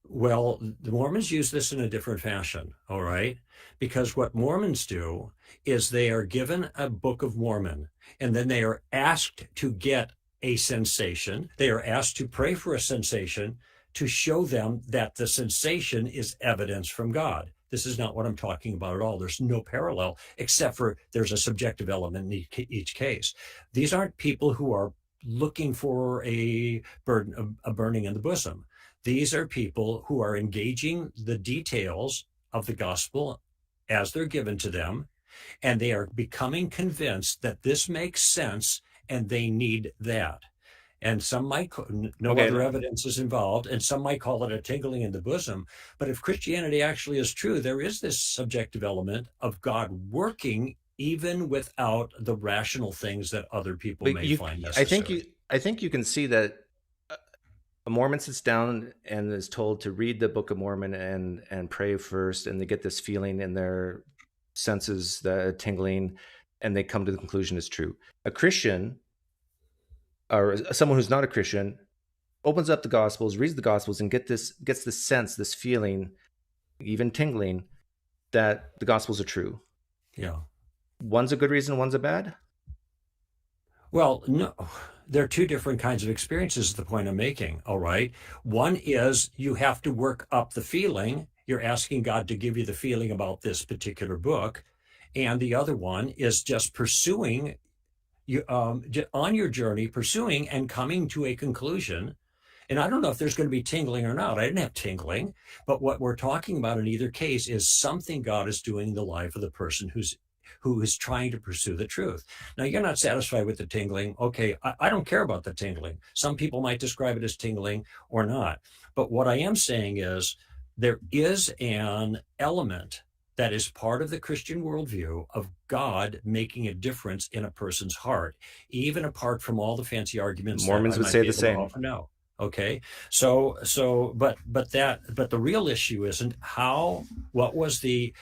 S5: Well, the Mormons use this in a different fashion, all right? Because what Mormons do is they are given a Book of Mormon, and then they are asked to get a sensation. They are asked to pray for a sensation to show them that the sensation is evidence from God. This is not what I'm talking about at all. There's no parallel, except for there's a subjective element in each case. These aren't people who are looking for a burning in the bosom. These are people who are engaging the details of the gospel as they're given to them, and they are becoming convinced that this makes sense and they need that. And some might, other evidence is involved, and some might call it a tingling in the bosom. But if Christianity actually is true, there is this subjective element of God working even without the rational things that other people may find necessary.
S1: I think you can see that a Mormon sits down and is told to read the Book of Mormon and pray first, and they get this feeling in their senses, the tingling, and they come to the conclusion it's true. A Christian, or someone who's not a Christian, opens up the Gospels, reads the Gospels, and gets this sense, this feeling, even tingling, that the Gospels are true.
S5: Yeah.
S1: One's a good reason, one's a bad?
S5: Well, no. There are two different kinds of experiences is the point I'm making, all right? One is you have to work up the feeling. You're asking God to give you the feeling about this particular book. And the other one is just pursuing on your journey, pursuing and coming to a conclusion. And I don't know if there's going to be tingling or not. I didn't have tingling, but what we're talking about in either case is something God is doing in the life of the person who is trying to pursue the truth. Now, you're not satisfied with the tingling. Okay, I don't care about the tingling. Some people might describe it as tingling or not. But what I am saying is there is an element that is part of the Christian worldview of God making a difference in a person's heart, even apart from all the fancy arguments.
S1: Mormons would say the same.
S5: No. Okay. So, but the real issue isn't what was the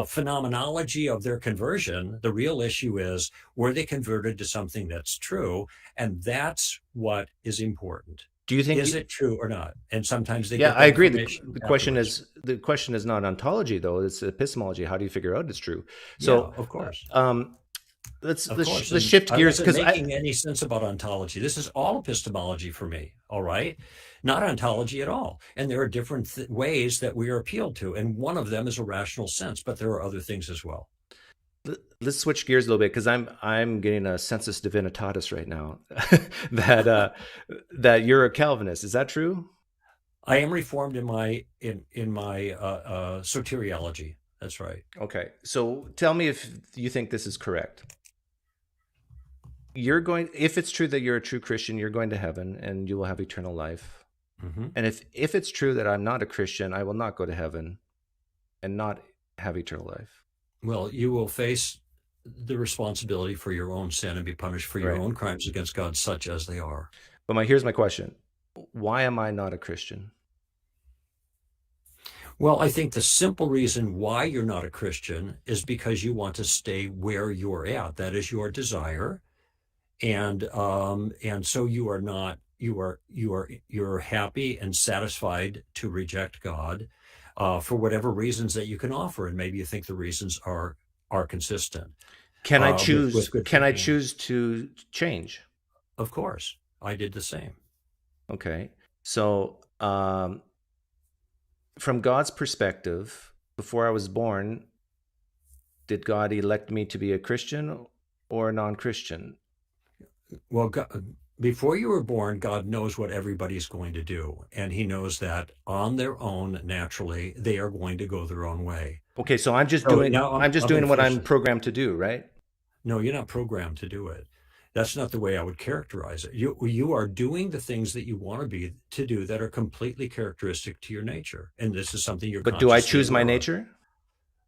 S5: phenomenology of their conversion. The real issue is, were they converted to something that's true? And that's what is important.
S1: Do you think
S5: is it true or not? And sometimes they
S1: I agree. The question is not ontology though; it's epistemology. How do you figure out it's true? So
S5: of course.
S1: Let's shift gears, because
S5: I wasn't making any sense about ontology. This is all epistemology for me. All right, not ontology at all. And there are different ways that we are appealed to, and one of them is a rational sense. But there are other things as well.
S1: Let's switch gears a little bit, because I'm getting a sensus divinitatis right now that you're a Calvinist. Is that true?
S5: I am Reformed in my soteriology. That's right.
S1: Okay, so tell me if you think this is correct. If it's true that you're a true Christian, you're going to heaven and you will have eternal life.
S5: Mm-hmm.
S1: And if it's true that I'm not a Christian, I will not go to heaven and not have eternal life.
S5: Well, you will face the responsibility for your own sin and be punished for your own crimes against God, such as they are.
S1: But here's my question. Why am I not a Christian?
S5: Well, I think the simple reason why you're not a Christian is because you want to stay where you're at. That is your desire. And so you are not, you're happy and satisfied to reject God for whatever reasons that you can offer. And maybe you think the reasons are consistent.
S1: Can I choose? Can I choose to change?
S5: Of course, I did the same.
S1: Okay, so from God's perspective, before I was born, did God elect me to be a Christian or a non-Christian?
S5: Well, before you were born, God knows what everybody's going to do, and He knows that on their own, naturally, they are going to go their own way.
S1: Okay, so I'm just doing what I'm programmed to do, right?
S5: No, you're not programmed to do it. That's not the way I would characterize it. You are doing the things that you want to do that are completely characteristic to your nature, and this is something you're.
S1: But do I choose my nature?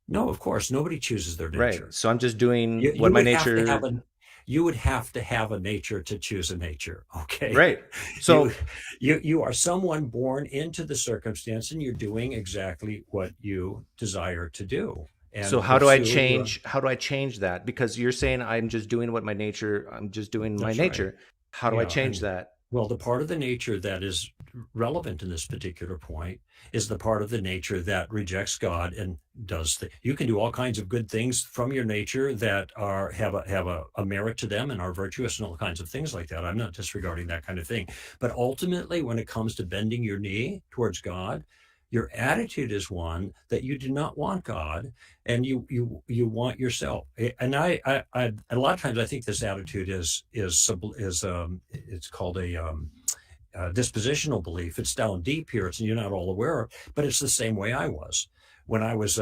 S5: No, of course, nobody chooses their nature.
S1: Right. So I'm just doing what my nature.
S5: You would have to have a nature to choose a nature. Okay.
S1: Right. So
S5: you are someone born into the circumstance, and you're doing exactly what you desire to do. And
S1: so how do I change? How do I change that? Because you're saying I'm just doing what my nature. I'm just doing my nature. Right. How do I change that?
S5: Well, the part of the nature that is relevant in this particular point is the part of the nature that rejects God and does you can do all kinds of good things from your nature that have a merit to them and are virtuous and all kinds of things like that. I'm not disregarding that kind of thing. But ultimately, when it comes to bending your knee towards God, your attitude is one that you do not want God, and you want yourself. And I a lot of times I think this attitude is it's called a dispositional belief. It's down deep here. You're not all aware of, but it's the same way I was when I was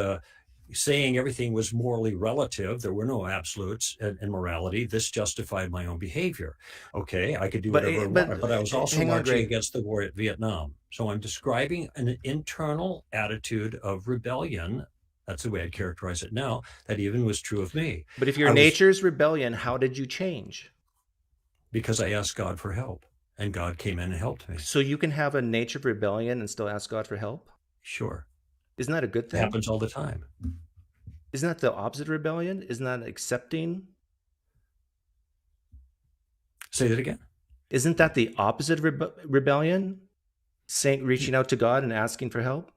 S5: saying everything was morally relative. There were no absolutes in morality. This justified my own behavior. Okay, I could do whatever I wanted, but I was also marching against the war at Vietnam. So I'm describing an internal attitude of rebellion. That's the way I'd characterize it now. That even was true of me.
S1: But if your nature's rebellion, how did you change?
S5: Because I asked God for help, and God came in and helped me.
S1: So you can have a nature of rebellion and still ask God for help?
S5: Sure.
S1: Isn't that a good thing?
S5: It happens all the time.
S1: Isn't that the opposite of rebellion? Isn't that accepting?
S5: Say that again.
S1: Isn't that the opposite of rebellion? Reaching out to God and asking for help?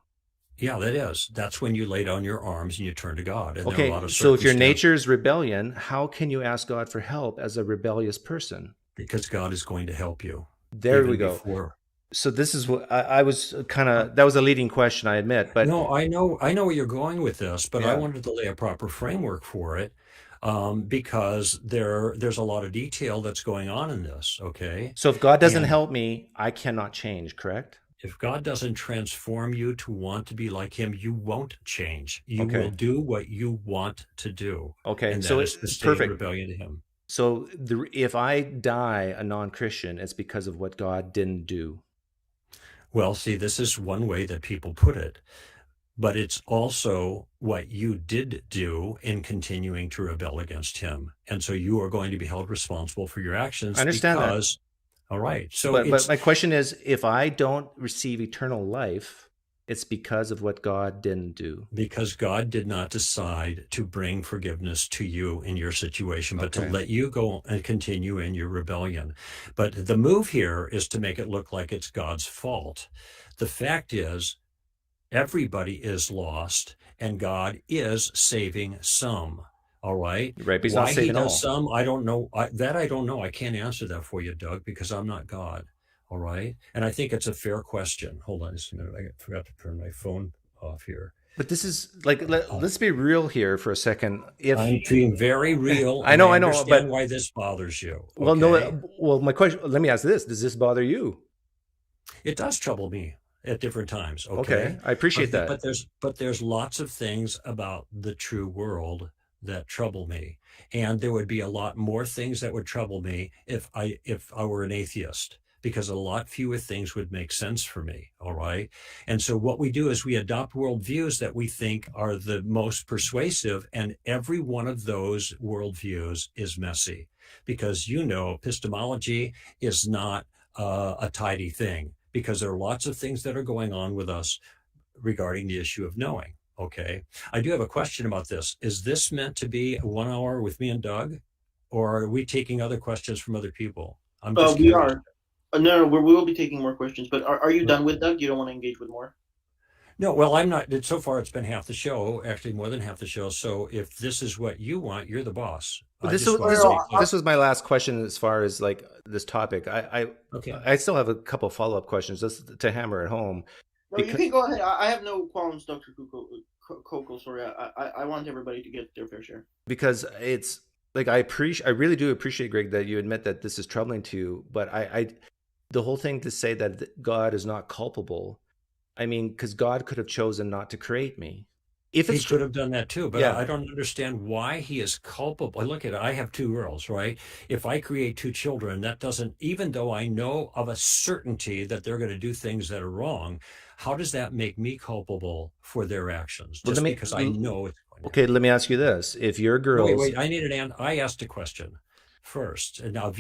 S5: Yeah, that is. That's when you lay down your arms and you turn to God. And
S1: okay, so if your nature is rebellion, how can you ask God for help as a rebellious person?
S5: Because God is going to help you.
S1: There we go. So this is what I was that was a leading question, I admit. But
S5: no, I know where you're going with this, but I wanted to lay a proper framework for it. Because there's a lot of detail that's going on in this, okay?
S1: So if God doesn't help me, I cannot change, correct?
S5: If God doesn't transform you to want to be like Him, you won't change. You will do what you want to do.
S1: Okay,
S5: and
S1: so
S5: it's the state of rebellion to Him.
S1: So if I die a non-Christian, it's because of what God didn't do.
S5: Well, see, this is one way that people put it, but it's also what you did do in continuing to rebel against him. And so you are going to be held responsible for your actions.
S1: I understand
S5: that. All right. So
S1: but my question is, if I don't receive eternal life, it's because of what God didn't do.
S5: Because God did not decide to bring forgiveness to you in your situation, but to let you go and continue in your rebellion. But the move here is to make it look like it's God's fault. The fact is, everybody is lost, and God is saving some. All right.
S1: Right. But he's not saving all.
S5: Some, I don't know. I don't know. I can't answer that for you, Doug, because I'm not God. All right. And I think it's a fair question. Hold on just a minute. I forgot to turn my phone off here.
S1: But this is like, let's be real here for a second.
S5: I'm being very real.
S1: I know,
S5: but why this bothers you? Okay?
S1: Well, no. Well, my question. Let me ask this: does this bother you?
S5: It does trouble me at different times. Okay.
S1: I appreciate that.
S5: But there's lots of things about the true world that trouble me, and there would be a lot more things that would trouble me if I were an atheist, because a lot fewer things would make sense for me. All right. And so what we do is we adopt worldviews that we think are the most persuasive. And every one of those worldviews is messy, because, epistemology is not a tidy thing, because there are lots of things that are going on with us regarding the issue of knowing. Okay. I do have a question about this. Is this meant to be 1 hour with me and Doug, or are we taking other questions from other people?
S6: We are. No, we will be taking more questions, but are you done with Doug? You don't want to engage with more?
S5: No, well, I'm not. So far, it's been half the show, actually more than half the show. So if this is what you want, you're the boss.
S1: This was my last question as far as like this topic. I still have a couple follow-up questions just to hammer it home.
S6: No, you can go ahead. I have no qualms, Dr. Koukl. Sorry, I want everybody to get their fair share.
S1: Because it's like, I really do appreciate, Greg, that you admit that this is troubling to you. But the whole thing to say that God is not culpable, I mean, because God could have chosen not to create me.
S5: He could have done that too, but I don't understand why he is culpable. Look at it. I have 2 girls, right? If I create 2 children, that doesn't, even though I know of a certainty that they're going to do things that are wrong, how does that make me culpable for their actions? Just because I know it's going to happen.
S1: Let me ask you this. If your girls...
S5: Wait, I asked a question first. And now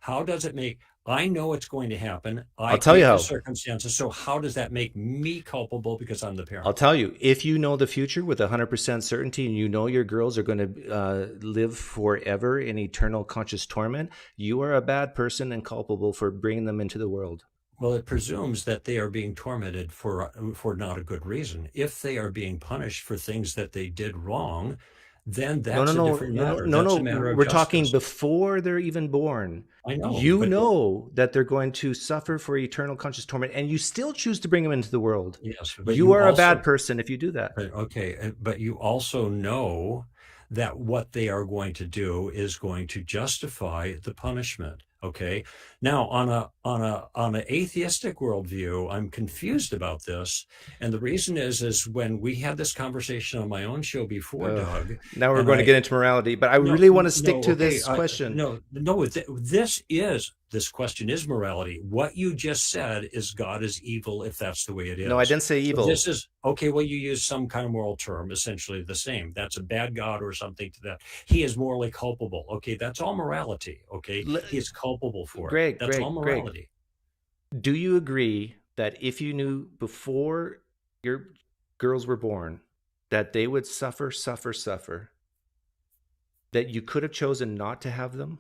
S5: how does it make... I know it's going to happen.
S1: I'll tell you how.
S5: Circumstances. So how does that make me culpable because I'm the parent?
S1: I'll tell you. If you know the future with 100% certainty, and you know your girls are going to live forever in eternal conscious torment, you are a bad person and culpable for bringing them into the world.
S5: Well, it presumes that they are being tormented for not a good reason. If they are being punished for things that they did wrong, then that's a different matter.
S1: No. We're talking before they're even born.
S5: I know.
S1: You know that they're going to suffer for eternal conscious torment, and you still choose to bring them into the world.
S5: Yes, but
S1: you are a bad person if you do that.
S5: Okay, but you also know that what they are going to do is going to justify the punishment. Okay. Now, on an atheistic worldview, I'm confused about this, and the reason is when we had this conversation on my own show before, Doug.
S1: Now we're going to get into morality, but I really want to stick to this question. This question is morality. What you just said is God is evil if that's the way it is. No, I didn't say evil.
S5: So this is okay. Well, you use some kind of moral term, essentially the same. That's a bad God or something to that. He is morally culpable. Okay, that's all morality. Okay, he is culpable for it. That's all morality.
S1: Greg, do you agree that if you knew before your girls were born that they would suffer, that you could have chosen not to have them?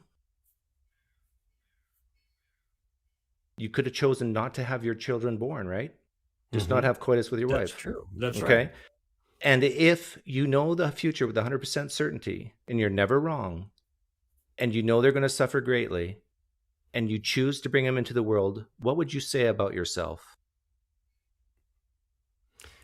S1: You could have chosen not to have your children born, right? Just not have coitus with your wife.
S5: That's true. That's
S1: okay?
S5: Right.
S1: And if you know the future with 100% certainty, and you're never wrong, and you know they're going to suffer greatly, and you choose to bring them into the world, what would you say about yourself?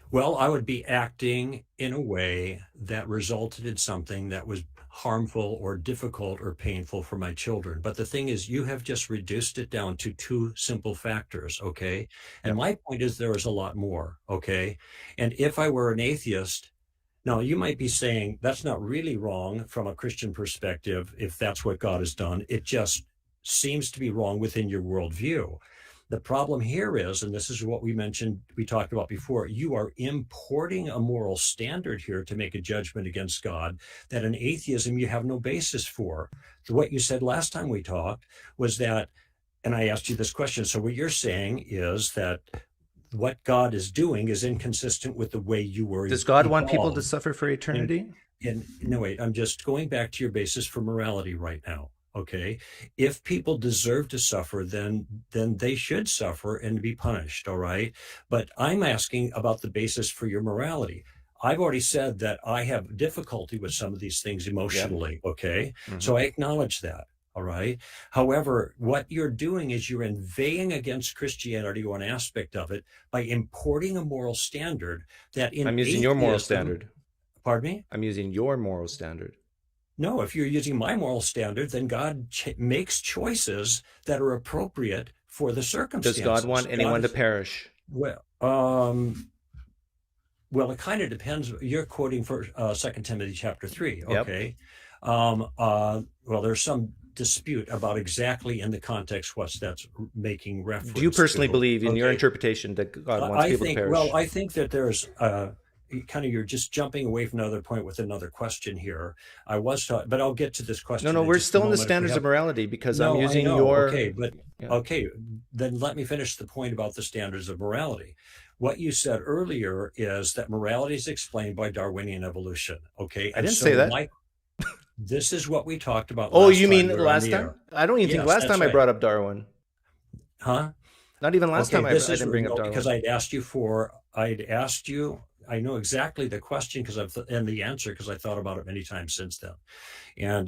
S5: Well, I would be acting in a way that resulted in something that was harmful or difficult or painful for my children. But the thing is, you have just reduced it down to 2 simple factors, okay? And my point is there is a lot more, okay? And if I were an atheist, now you might be saying that's not really wrong from a Christian perspective if that's what God has done. It just seems to be wrong within your worldview. The problem here is, and this is what we talked about before, you are importing a moral standard here to make a judgment against God that in atheism you have no basis for. So what you said last time we talked was that, and I asked you this question, so what you're saying is that what God is doing is inconsistent with the way you were.
S1: Does God want people to suffer for eternity?
S5: And no, wait, I'm just going back to your basis for morality right now. Okay, if people deserve to suffer, then they should suffer and be punished. All right, but I'm asking about the basis for your morality. I've already said that I have difficulty with some of these things emotionally. Yep. Okay, so I acknowledge that. All right. However, what you're doing is you're inveighing against Christianity, one aspect of it, by importing a moral standard that in
S1: I'm using your moral standard.
S5: Pardon me?
S1: I'm using your moral standard.
S5: No, if you're using my moral standard, then God makes choices that are appropriate for the circumstances.
S1: Does God want anyone to perish?
S5: Well, it kind of depends. You're quoting for 2 Timothy chapter 3. Okay. Yep. Well, there's some dispute about exactly in the context what that's making reference to.
S1: Do you personally believe in your interpretation that God wants people to perish?
S5: Well, I think that there's you're just jumping away from another point with another question here. I was taught, but I'll get to this question.
S1: No, we're still in the standards of morality because I'm using your.
S5: Okay, then let me finish the point about the standards of morality. What you said earlier is that morality is explained by Darwinian evolution. Okay,
S1: I didn't say that.
S5: This is what we talked about.
S1: Oh, you mean last time? I don't even think last time I brought up Darwin.
S5: Huh?
S1: Not even last time I didn't bring up Darwin.
S5: Because I'd asked you. I know exactly the question and the answer because I thought about it many times since then. And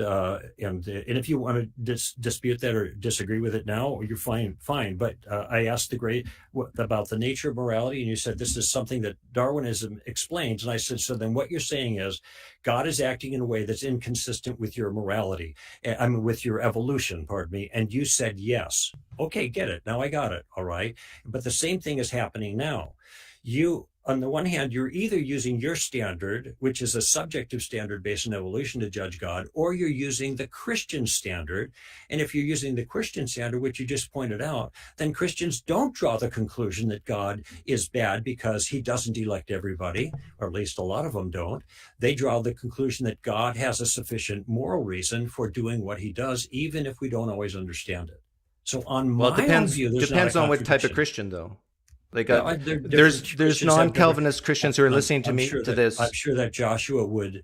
S5: if you want to dispute that or disagree with it now, you're fine. But I asked about the nature of morality, and you said this is something that Darwinism explains. And I said, so then what you're saying is God is acting in a way that's inconsistent with your morality. With your evolution, pardon me. And you said yes. Okay, get it. Now I got it. All right. But the same thing is happening now. On the one hand, you're either using your standard, which is a subjective standard based on evolution to judge God, or you're using the Christian standard. And if you're using the Christian standard, which you just pointed out, then Christians don't draw the conclusion that God is bad because he doesn't elect everybody, or at least a lot of them don't. They draw the conclusion that God has a sufficient moral reason for doing what he does, even if we don't always understand it. So on my view,
S1: depends on what type of Christian, though. Like there's non-Calvinist Christians who are listening to this.
S5: I'm sure that Joshua would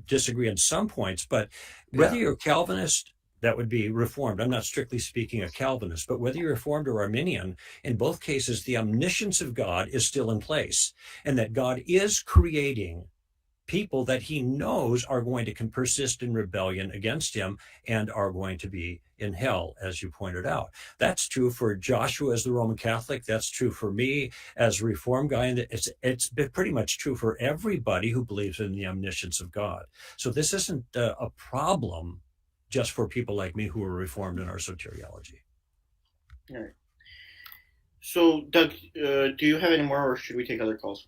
S5: disagree on some points, but whether you're Calvinist, that would be Reformed. I'm not strictly speaking a Calvinist, but whether you're Reformed or Arminian, in both cases, the omniscience of God is still in place, and that God is creating people that he knows are going to persist in rebellion against him and are going to be in hell, as you pointed out. That's true for Joshua as the Roman Catholic. That's true for me as a Reformed guy. And it's pretty much true for everybody who believes in the omniscience of God. So this isn't a problem just for people like me who are Reformed in our soteriology.
S6: All right. So, Doug, do you have any more, or should we take other calls?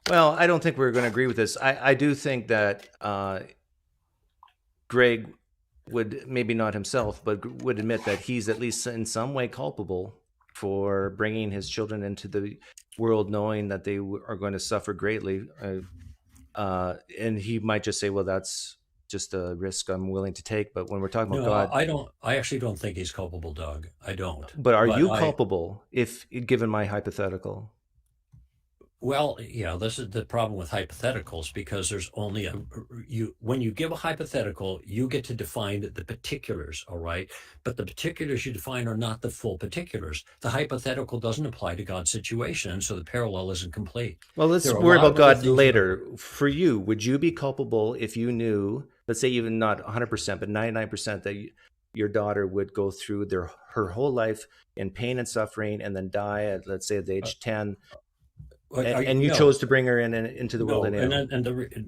S1: Well, I don't think we're going to agree with this. I do think that Greg would, maybe not himself, but would admit that he's at least in some way culpable for bringing his children into the world knowing that they are going to suffer greatly. And he might just say, well, that's just a risk I'm willing to take. But when we're talking about God...
S5: I actually don't think he's culpable, Doug. I don't.
S1: But are you culpable, if given my hypothetical?
S5: Well, yeah, this is the problem with hypotheticals, because there's only when you give a hypothetical, you get to define the particulars, all right? But the particulars you define are not the full particulars. The hypothetical doesn't apply to God's situation, so the parallel isn't complete.
S1: Well, let's worry about God later. For you, would you be culpable if you knew, let's say even not 100%, but 99%, that your daughter would go through her whole life in pain and suffering and then die at, let's say, at the age 10, and you chose to bring her into the world anyway?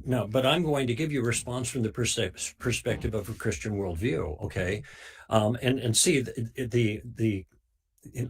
S5: No, but I'm going to give you a response from the perspective of a Christian worldview, okay? And see,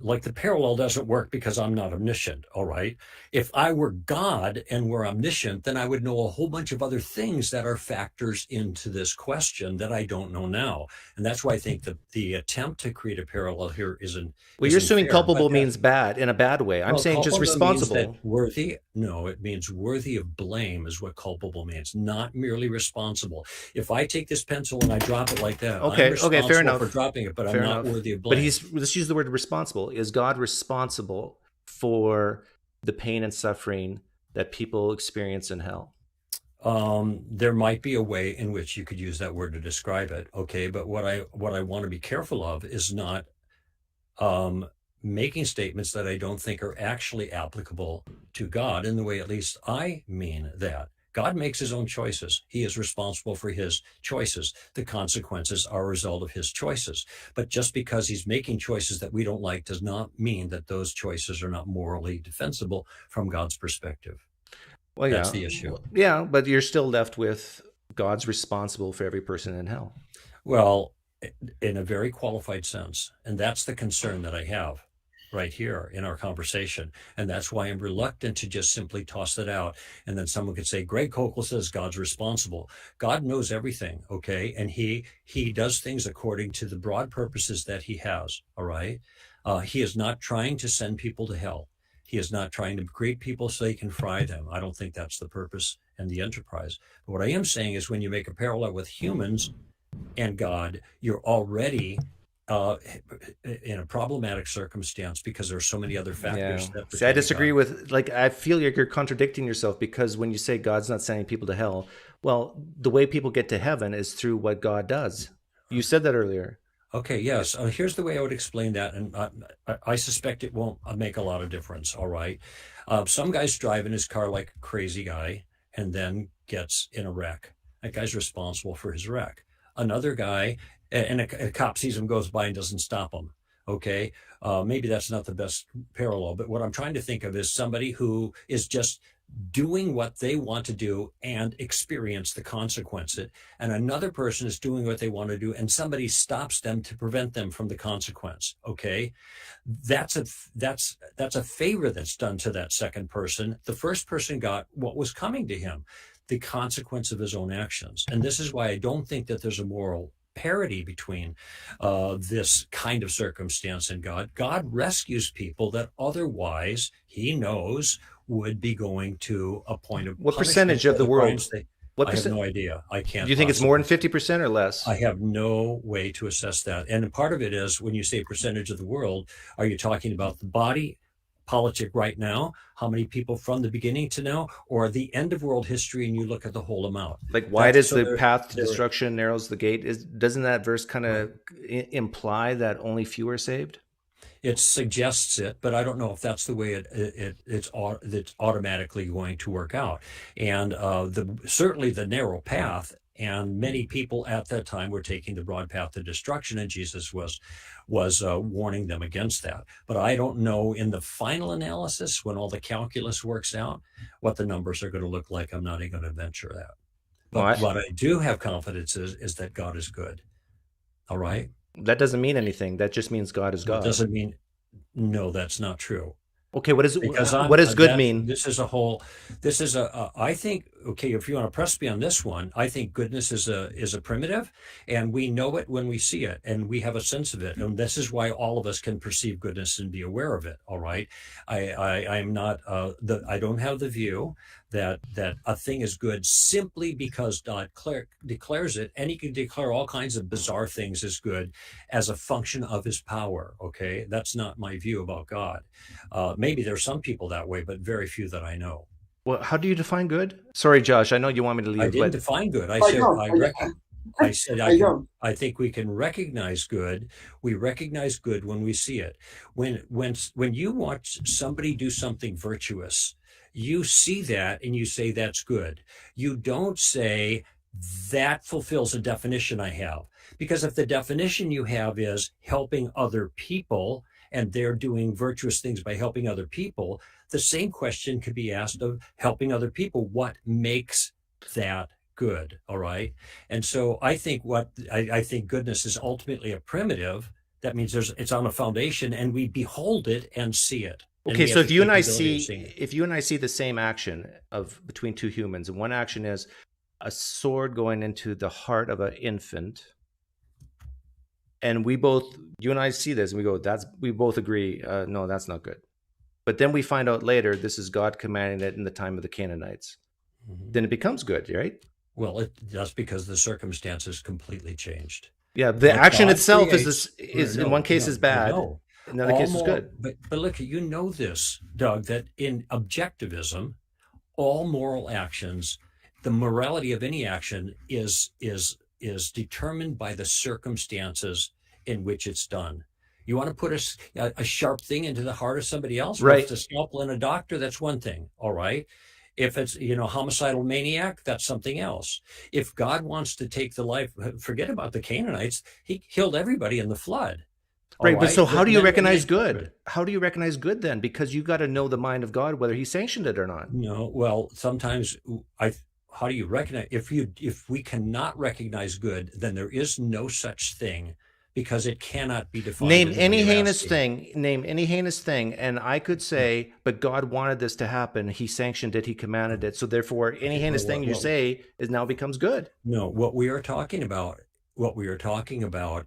S5: like the parallel doesn't work because I'm not omniscient, all right? If I were God and were omniscient, then I would know a whole bunch of other things that are factors into this question that I don't know now. And that's why I think that the attempt to create a parallel here isn't.
S1: Well, you're assuming culpable means bad in a bad way. I'm saying just responsible.
S5: Means that worthy. No, it means worthy of blame is what culpable means, not merely responsible. If I take this pencil and I drop it like that,
S1: okay,
S5: I'm responsible
S1: fair enough
S5: for dropping it, but fair I'm not worthy of blame.
S1: But let's use the word responsible. Is God responsible for the pain and suffering that people experience in hell?
S5: There might be a way in which you could use that word to describe it. Okay, but what I want to be careful of is not making statements that I don't think are actually applicable to God in the way at least I mean that. God makes his own choices. He is responsible for his choices. The consequences are a result of his choices. But just because he's making choices that we don't like does not mean that those choices are not morally defensible from God's perspective.
S1: Well,
S5: that's the issue.
S1: Yeah, but you're still left with God's responsible for every person in hell.
S5: Well, in a very qualified sense. And that's the concern that I have right here in our conversation. And that's why I'm reluctant to just simply toss it out. And then someone could say, Greg Koukl says God's responsible. God knows everything, okay? And he does things according to the broad purposes that he has, all right? He is not trying to send people to hell. He is not trying to create people so he can fry them. I don't think that's the purpose and the enterprise. But what I am saying is when you make a parallel with humans and God, you're already in a problematic circumstance because there are so many other factors.
S1: Yeah. See, I disagree with, I feel like you're contradicting yourself, because when you say God's not sending people to hell, well, the way people get to heaven is through what God does. You said that earlier.
S5: Okay, yes. Here's the way I would explain that, and I suspect it won't make a lot of difference, all right? Some guy's driving his car like a crazy guy and then gets in a wreck. That guy's responsible for his wreck. Another guy, and a cop sees him, goes by and doesn't stop him, okay? Maybe that's not the best parallel, but what I'm trying to think of is somebody who is just doing what they want to do and experience the consequence. And another person is doing what they want to do and somebody stops them to prevent them from the consequence, okay? That's a favor that's done to that second person. The first person got what was coming to him, the consequence of his own actions. And this is why I don't think that there's a moral parity between this kind of circumstance and God. God rescues people that otherwise he knows would be going to a point of
S1: what percentage of the world?
S5: I have no idea. I can't.
S1: Do you think it's more than 50% or less?
S5: I have no way to assess that. And part of it is when you say percentage of the world, are you talking about the body politic right now, how many people from the beginning to now, or the end of world history, and you look at the whole amount?
S1: Like, wide is the path to destruction, narrows the gate. Doesn't that verse kind of imply that only few are saved?
S5: It suggests it, but I don't know if that's the way it's automatically going to work out. And certainly the narrow path, and many people at that time were taking the broad path to destruction, and Jesus was warning them against that. But I don't know in the final analysis, when all the calculus works out, what the numbers are going to look like. I'm not even going to venture that. But what I do have confidence is that God is good. All right?
S1: That doesn't mean anything. That just means God is God.
S5: That doesn't mean, no, that's not true.
S1: Okay, what does good mean?
S5: I think, okay, if you want to press me on this one, I think goodness is a primitive, and we know it when we see it, and we have a sense of it. And this is why all of us can perceive goodness and be aware of it, all right? I'm not, I don't have the view that a thing is good simply because God declares it, and he can declare all kinds of bizarre things as good as a function of his power, okay? That's not my view about God. Maybe there's some people that way, but very few that I know.
S1: Well, how do you define good? Sorry, Josh, I know you want me to leave.
S5: I didn't define good. I think we can recognize good. We recognize good when we see it. When you watch somebody do something virtuous, you see that and you say that's good. You don't say that fulfills a definition I have. Because if the definition you have is helping other people and they're doing virtuous things by helping other people, the same question could be asked of helping other people. What makes that good? All right. And so I think I think goodness is ultimately a primitive, That means it's on a foundation, and we behold it and see it.
S1: Okay, so if you and I see the same action between two humans, and one action is a sword going into the heart of an infant, and you and I see this, and we go, we both agree, no, that's not good. But then we find out later this is God commanding it in the time of the Canaanites. Then it becomes good, right?
S5: Well, that's because the circumstances completely changed.
S1: Yeah, the action itself is in one case is bad, in another case is good.
S5: But look, you know this, Doug, that in objectivism, all moral actions, the morality of any action is determined by the circumstances in which it's done. You want to put a sharp thing into the heart of somebody else?
S1: Right.
S5: If it's a scalpel in a doctor, that's one thing. All right. If it's, homicidal maniac, that's something else. If God wants to take the life, forget about the Canaanites. He killed everybody in the flood.
S1: Right. But so how do you recognize good? How do you recognize good then? Because you got to know the mind of God, whether he sanctioned it or not.
S5: No. Well, sometimes how do you recognize? If we cannot recognize good, then there is no such thing, because it cannot be defined.
S1: Name any heinous thing, and I could say, but God wanted this to happen. He sanctioned it. He commanded it. So therefore, any heinous thing you say now becomes good.
S5: No, what we are talking about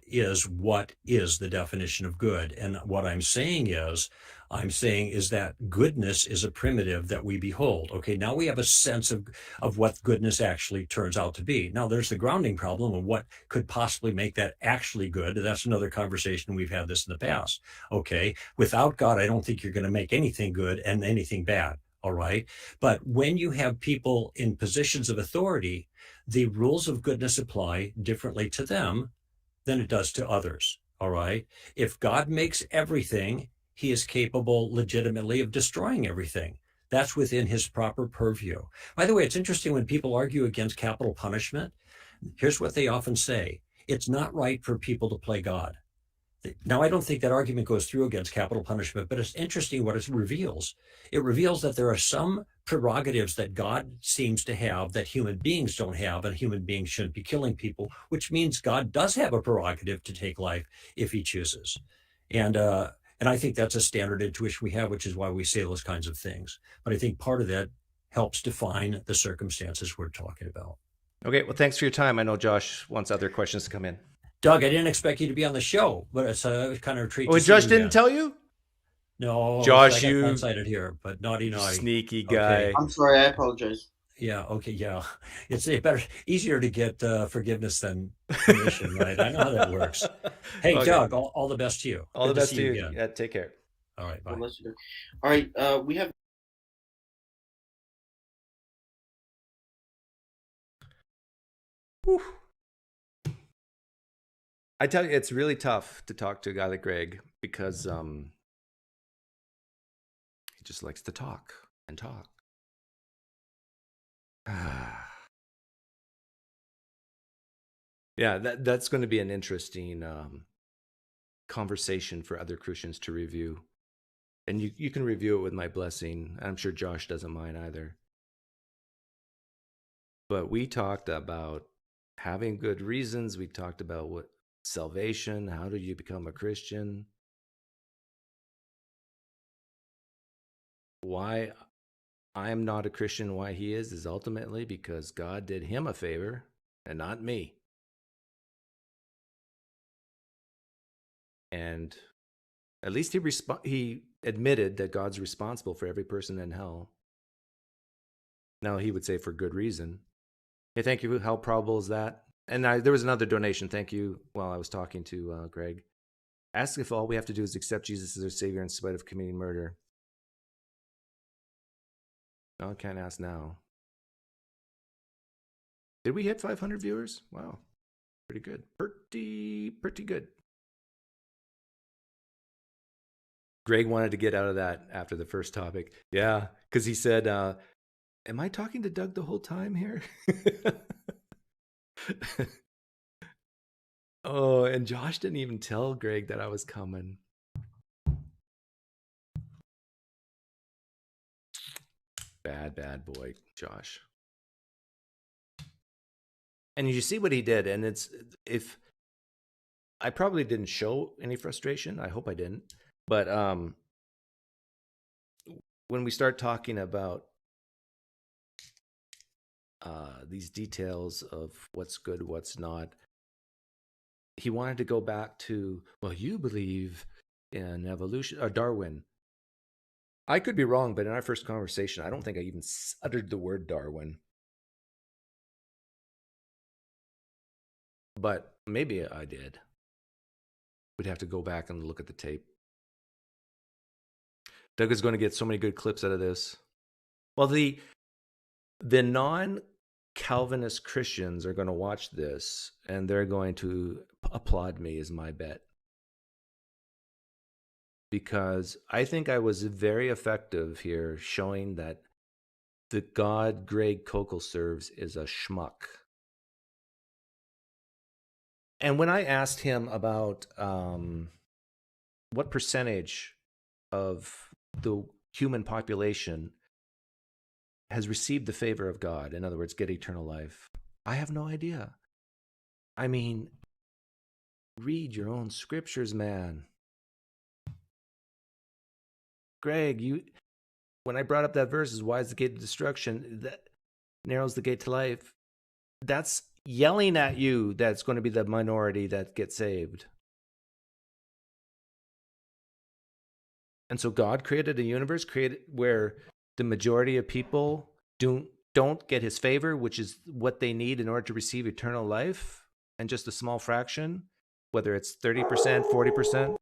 S5: is what is the definition of good. And what I'm saying is that goodness is a primitive that we behold. Okay, now we have a sense of what goodness actually turns out to be. Now there's the grounding problem of what could possibly make that actually good. That's another conversation. We've had this in the past. Okay, without God, I don't think you're going to make anything good and anything bad. All right. But when you have people in positions of authority, the rules of goodness apply differently to them than it does to others. All right. If God makes everything, he is capable legitimately of destroying everything. That's within his proper purview. By the way, it's interesting when people argue against capital punishment. Here's what they often say. It's not right for people to play God. Now, I don't think that argument goes through against capital punishment, but it's interesting what it reveals. It reveals that there are some prerogatives that God seems to have that human beings don't have, and human beings shouldn't be killing people, which means God does have a prerogative to take life if he chooses. And I think that's a standard intuition we have, which is why we say those kinds of things. But I think part of that helps define the circumstances we're talking about.
S1: Okay, well, thanks for your time. I know Josh wants other questions to come in.
S5: Doug, I didn't expect you to be on the show, but it's kind of a treat.
S1: Oh, Josh didn't tell you?
S5: No,
S1: Josh,
S5: I got blindsided here, but naughty.
S1: Sneaky guy.
S5: Okay.
S6: I'm sorry, I apologize.
S5: Yeah, okay, yeah. It's easier to get forgiveness than permission, right? I know how that works. Hey, okay. Doug, all the best to you.
S1: All the best to you. Again. Yeah, take care.
S5: All right, bye.
S6: All right, we have...
S1: Whew. I tell you, it's really tough to talk to a guy like Greg because he just likes to talk and talk. Yeah, that's going to be an interesting conversation for other Christians to review. And you can review it with my blessing. I'm sure Josh doesn't mind either. But we talked about having good reasons. We talked about what salvation, how do you become a Christian? Why I'm not a Christian, why he is ultimately because God did him a favor and not me. And at least he admitted that God's responsible for every person in hell. Now he would say for good reason. Hey, thank you. How probable is that? And there was another donation. Thank you. While I was talking to Greg, ask if all we have to do is accept Jesus as our Savior in spite of committing murder. No, I can't ask now. Did we hit 500 viewers? Wow, pretty good. Pretty good. Greg wanted to get out of that after the first topic. Yeah, because he said, am I talking to Doug the whole time here? Oh, and Josh didn't even tell Greg that I was coming. Bad boy, Josh. And you see what he did, and it's I probably didn't show any frustration. I hope I didn't. But when we start talking about these details of what's good, what's not, he wanted to go back to, well, you believe in evolution or Darwin. I could be wrong, but in our first conversation, I don't think I even uttered the word Darwin. But maybe I did. We'd have to go back and look at the tape. Doug is going to get so many good clips out of this. Well, the non-Calvinist Christians are going to watch this, and they're going to applaud me, is my bet. Because I think I was very effective here showing that the God Greg Koukl serves is a schmuck. And when I asked him about what percentage of the human population has received the favor of God, in other words, get eternal life, I have no idea. I mean, read your own scriptures, man. Greg, when I brought up that verse, is wide is the gate of destruction, that narrows the gate to life, that's yelling at you that's going to be the minority that gets saved. And so God created a universe where the majority of people don't get his favor, which is what they need in order to receive eternal life, and just a small fraction, whether it's 30%, 40%.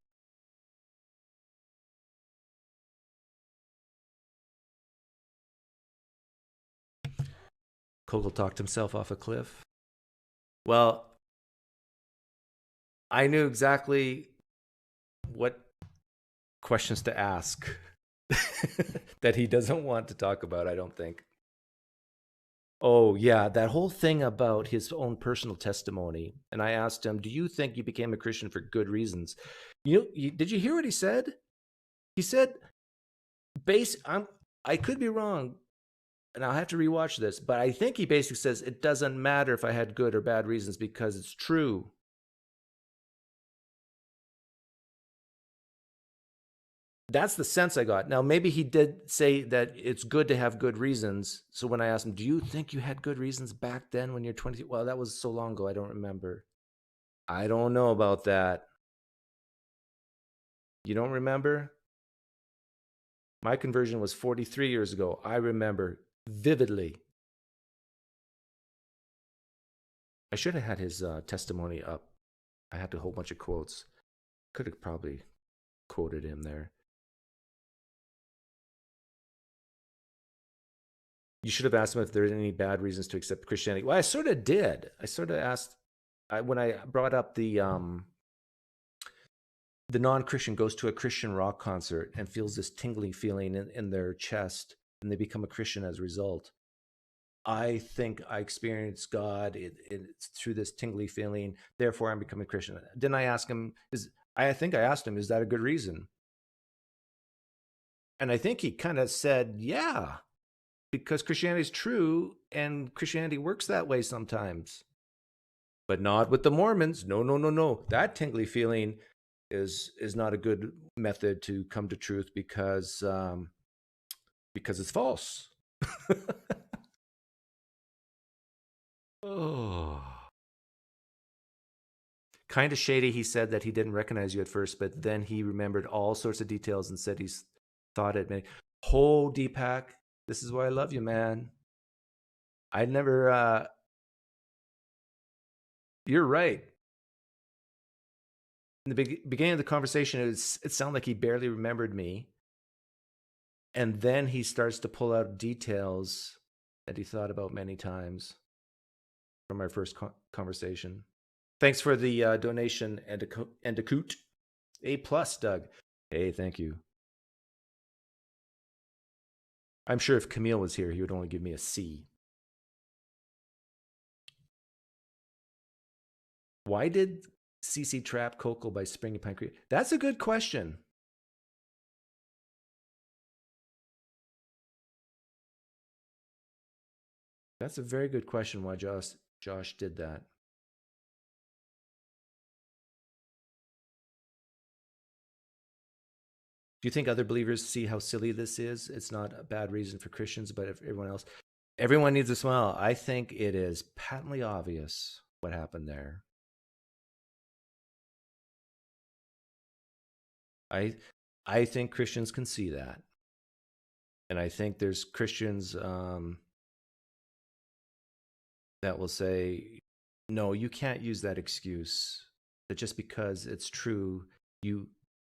S1: Koukl talked himself off a cliff. Well, I knew exactly what questions to ask that he doesn't want to talk about, I don't think. Oh, yeah, that whole thing about his own personal testimony. And I asked him, do you think you became a Christian for good reasons? Did you hear what he said? He said, I could be wrong, and I'll have to rewatch this, but I think he basically says it doesn't matter if I had good or bad reasons because it's true. That's the sense I got. Now, maybe he did say that it's good to have good reasons. So when I asked him, do you think you had good reasons back then when you're 20? Well, that was so long ago, I don't remember. I don't know about that. You don't remember? My conversion was 43 years ago. I remember vividly. I should have had his testimony up. I had a whole bunch of quotes. Could have probably quoted him there. You should have asked him if there are any bad reasons to accept Christianity. Well, I sort of did. I sort of asked when I brought up the non-Christian goes to a Christian rock concert and feels this tingling feeling in their chest, and they become a Christian as a result. I think I experienced God through this tingly feeling. Therefore, I'm becoming a Christian. Didn't I ask him? I think I asked him, is that a good reason? And I think he kind of said, yeah, because Christianity is true and Christianity works that way sometimes. But not with the Mormons. No. That tingly feeling is not a good method to come to truth because it's false. Oh. Kind of shady, he said that he didn't recognize you at first, but then he remembered all sorts of details and said he's thought it made. Oh, Deepak, this is why I love you, man. I never, you're right. In the beginning of the conversation, it sounded like he barely remembered me. And then he starts to pull out details that he thought about many times from our first conversation. Thanks for the donation, Endicoot. A+, Doug. Hey, thank you. I'm sure if Camille was here, he would only give me a C. Why did CC trap Koukl by springing PineCreek? That's a good question. That's a very good question why Josh did that. Do you think other believers see how silly this is? It's not a bad reason for Christians, but if everyone else, everyone needs a smile. I think it is patently obvious what happened there. I think Christians can see that. And I think there's Christians that will say, no, you can't use that excuse that just because it's true,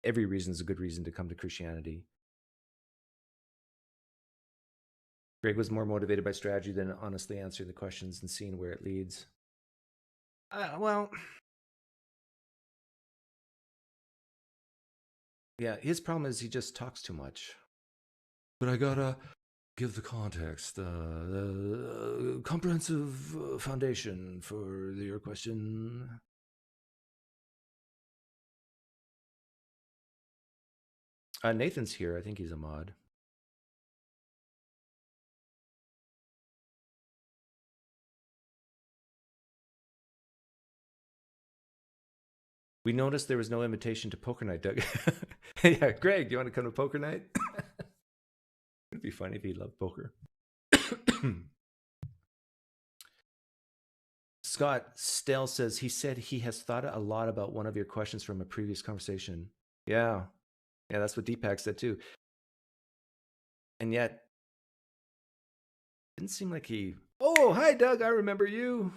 S1: every reason is a good reason to come to Christianity. Greg was more motivated by strategy than honestly answering the questions and seeing where it leads. Well, yeah, his problem is he just talks too much. But I gotta give the context, the comprehensive foundation for your question. Nathan's here. I think he's a mod. We noticed there was no invitation to poker night, Doug. Yeah, Greg, do you want to come to poker night? It'd be funny if he loved poker. Scott Stell says he said he has thought a lot about one of your questions from a previous conversation. Yeah, that's what Deepak said too. And yet, didn't seem like he. Oh, hi, Doug. I remember you.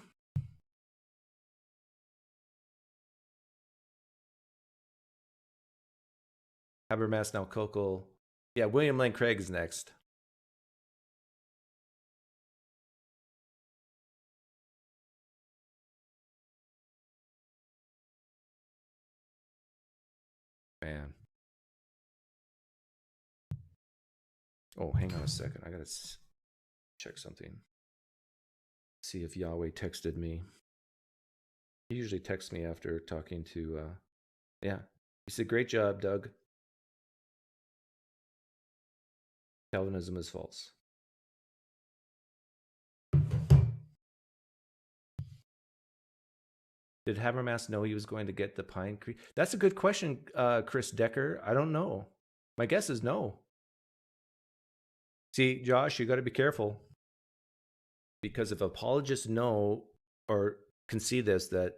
S1: Habermas, now Koukl. Yeah, William Lane Craig is next. Man. Oh, hang on a second. I gotta check something. See if Yahweh texted me. He usually texts me after talking to, yeah. He said, great job, Doug. Calvinism is false. Did Habermas know he was going to get the PineCreek? That's a good question, Chris Decker. I don't know. My guess is no. See, Josh, you got to be careful. Because if apologists know or can see this, that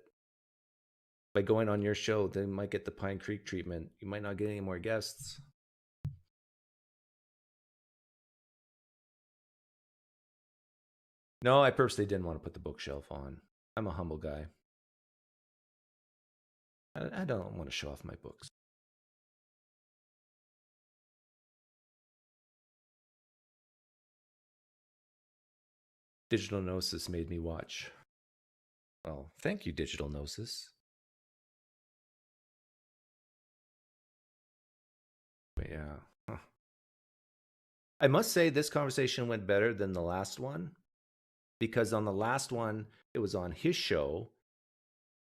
S1: by going on your show, they might get the PineCreek treatment. You might not get any more guests. No, I purposely didn't want to put the bookshelf on. I'm a humble guy. I don't want to show off my books. Digital Gnosis made me watch. Well, thank you, Digital Gnosis. But yeah. Huh. I must say this conversation went better than the last one. Because on the last one, it was on his show.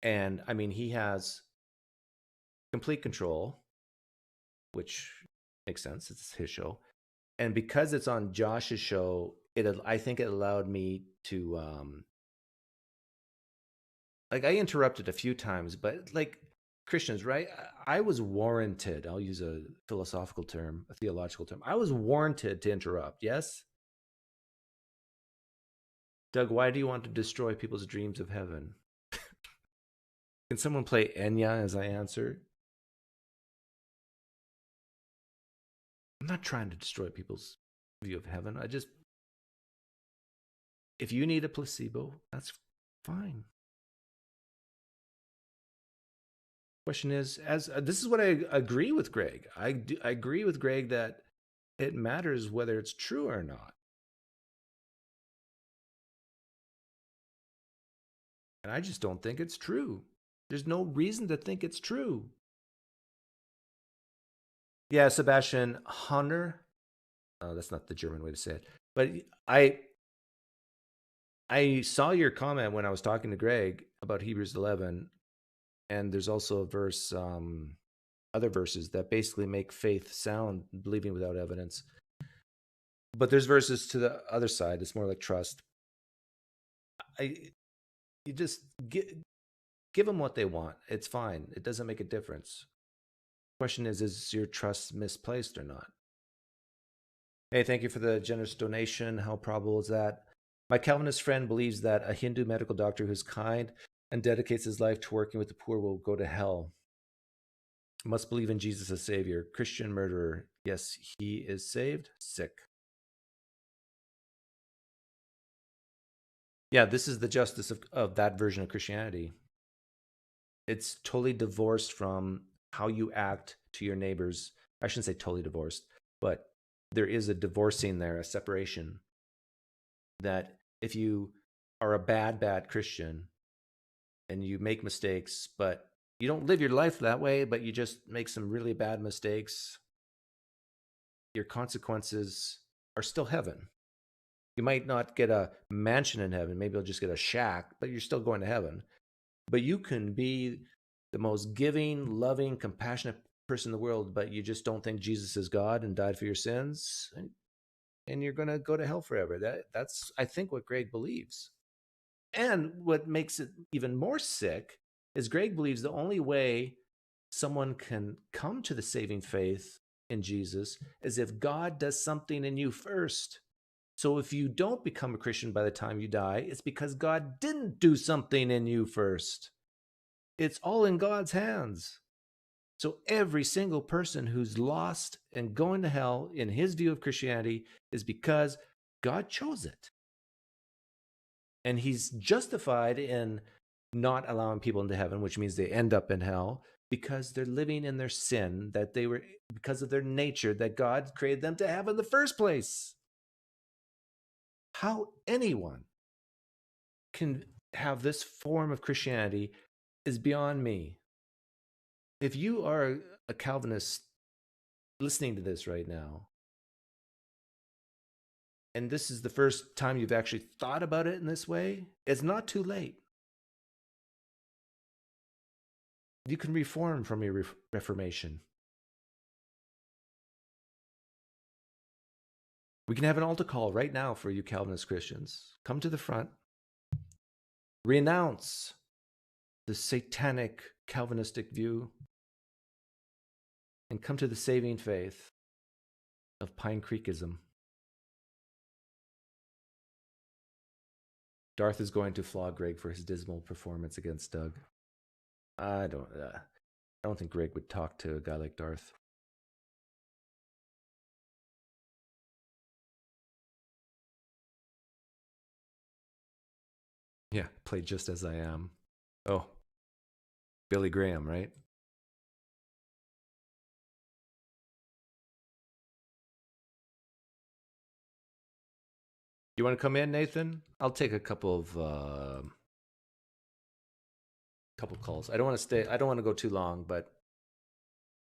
S1: And I mean, he has complete control, which makes sense. It's his show. And because it's on Josh's show, I think it allowed me to, like, I interrupted a few times, but like Christians, right? I was warranted. I'll use a philosophical term, a theological term. I was warranted to interrupt. Yes? Doug, why do you want to destroy people's dreams of heaven? Can someone play Enya as I answer? I'm not trying to destroy people's view of heaven. If you need a placebo, that's fine. Question is, this is what I agree with Greg. I agree with Greg that it matters whether it's true or not. And I just don't think it's true. There's no reason to think it's true. Yeah, Sebastian Hunter. Oh, that's not the German way to say it. But I saw your comment when I was talking to Greg about Hebrews 11, and there's also a verse, other verses that basically make faith sound, believing without evidence. But there's verses to the other side. It's more like trust. You just give them what they want. It's fine. It doesn't make a difference. Question is your trust misplaced or not? Hey, thank you for the generous donation. How probable is that? My Calvinist friend believes that a Hindu medical doctor who's kind and dedicates his life to working with the poor will go to hell. Must believe in Jesus as Savior. Christian murderer. Yes, he is saved. Sick. Yeah, this is the justice of that version of Christianity. It's totally divorced from how you act to your neighbors. I shouldn't say totally divorced, but there is a divorcing there, a separation. That if you are a bad Christian and you make mistakes, but you don't live your life that way, but you just make some really bad mistakes, your consequences are still heaven. You might not get a mansion in heaven. Maybe you'll just get a shack, but you're still going to heaven. But you can be the most giving, loving, compassionate person in the world, but you just don't think Jesus is God and died for your sins, and you're going to go to hell forever. That's, I think, what Greg believes. And what makes it even more sick is Greg believes the only way someone can come to the saving faith in Jesus is if God does something in you first. So if you don't become a Christian by the time you die, it's because God didn't do something in you first. It's all in God's hands. So every single person who's lost and going to hell in his view of Christianity is because God chose it. And he's justified in not allowing people into heaven, which means they end up in hell, because they're living in their sin, that they were, because of their nature, that God created them to have in the first place. How anyone can have this form of Christianity is beyond me. If you are a Calvinist listening to this right now, and this is the first time you've actually thought about it in this way, it's not too late. You can reform from your Reformation. We can have an altar call right now for you Calvinist Christians. Come to the front. Renounce the satanic Calvinistic view and come to the saving faith of PineCreekism. Darth is going to flog Greg for his dismal performance against Doug. I don't think Greg would talk to a guy like Darth. Yeah, play Just As I Am. Oh, Billy Graham, right? You want to come in, Nathan? I'll take a couple calls. I don't want to stay. I don't want to go too long, but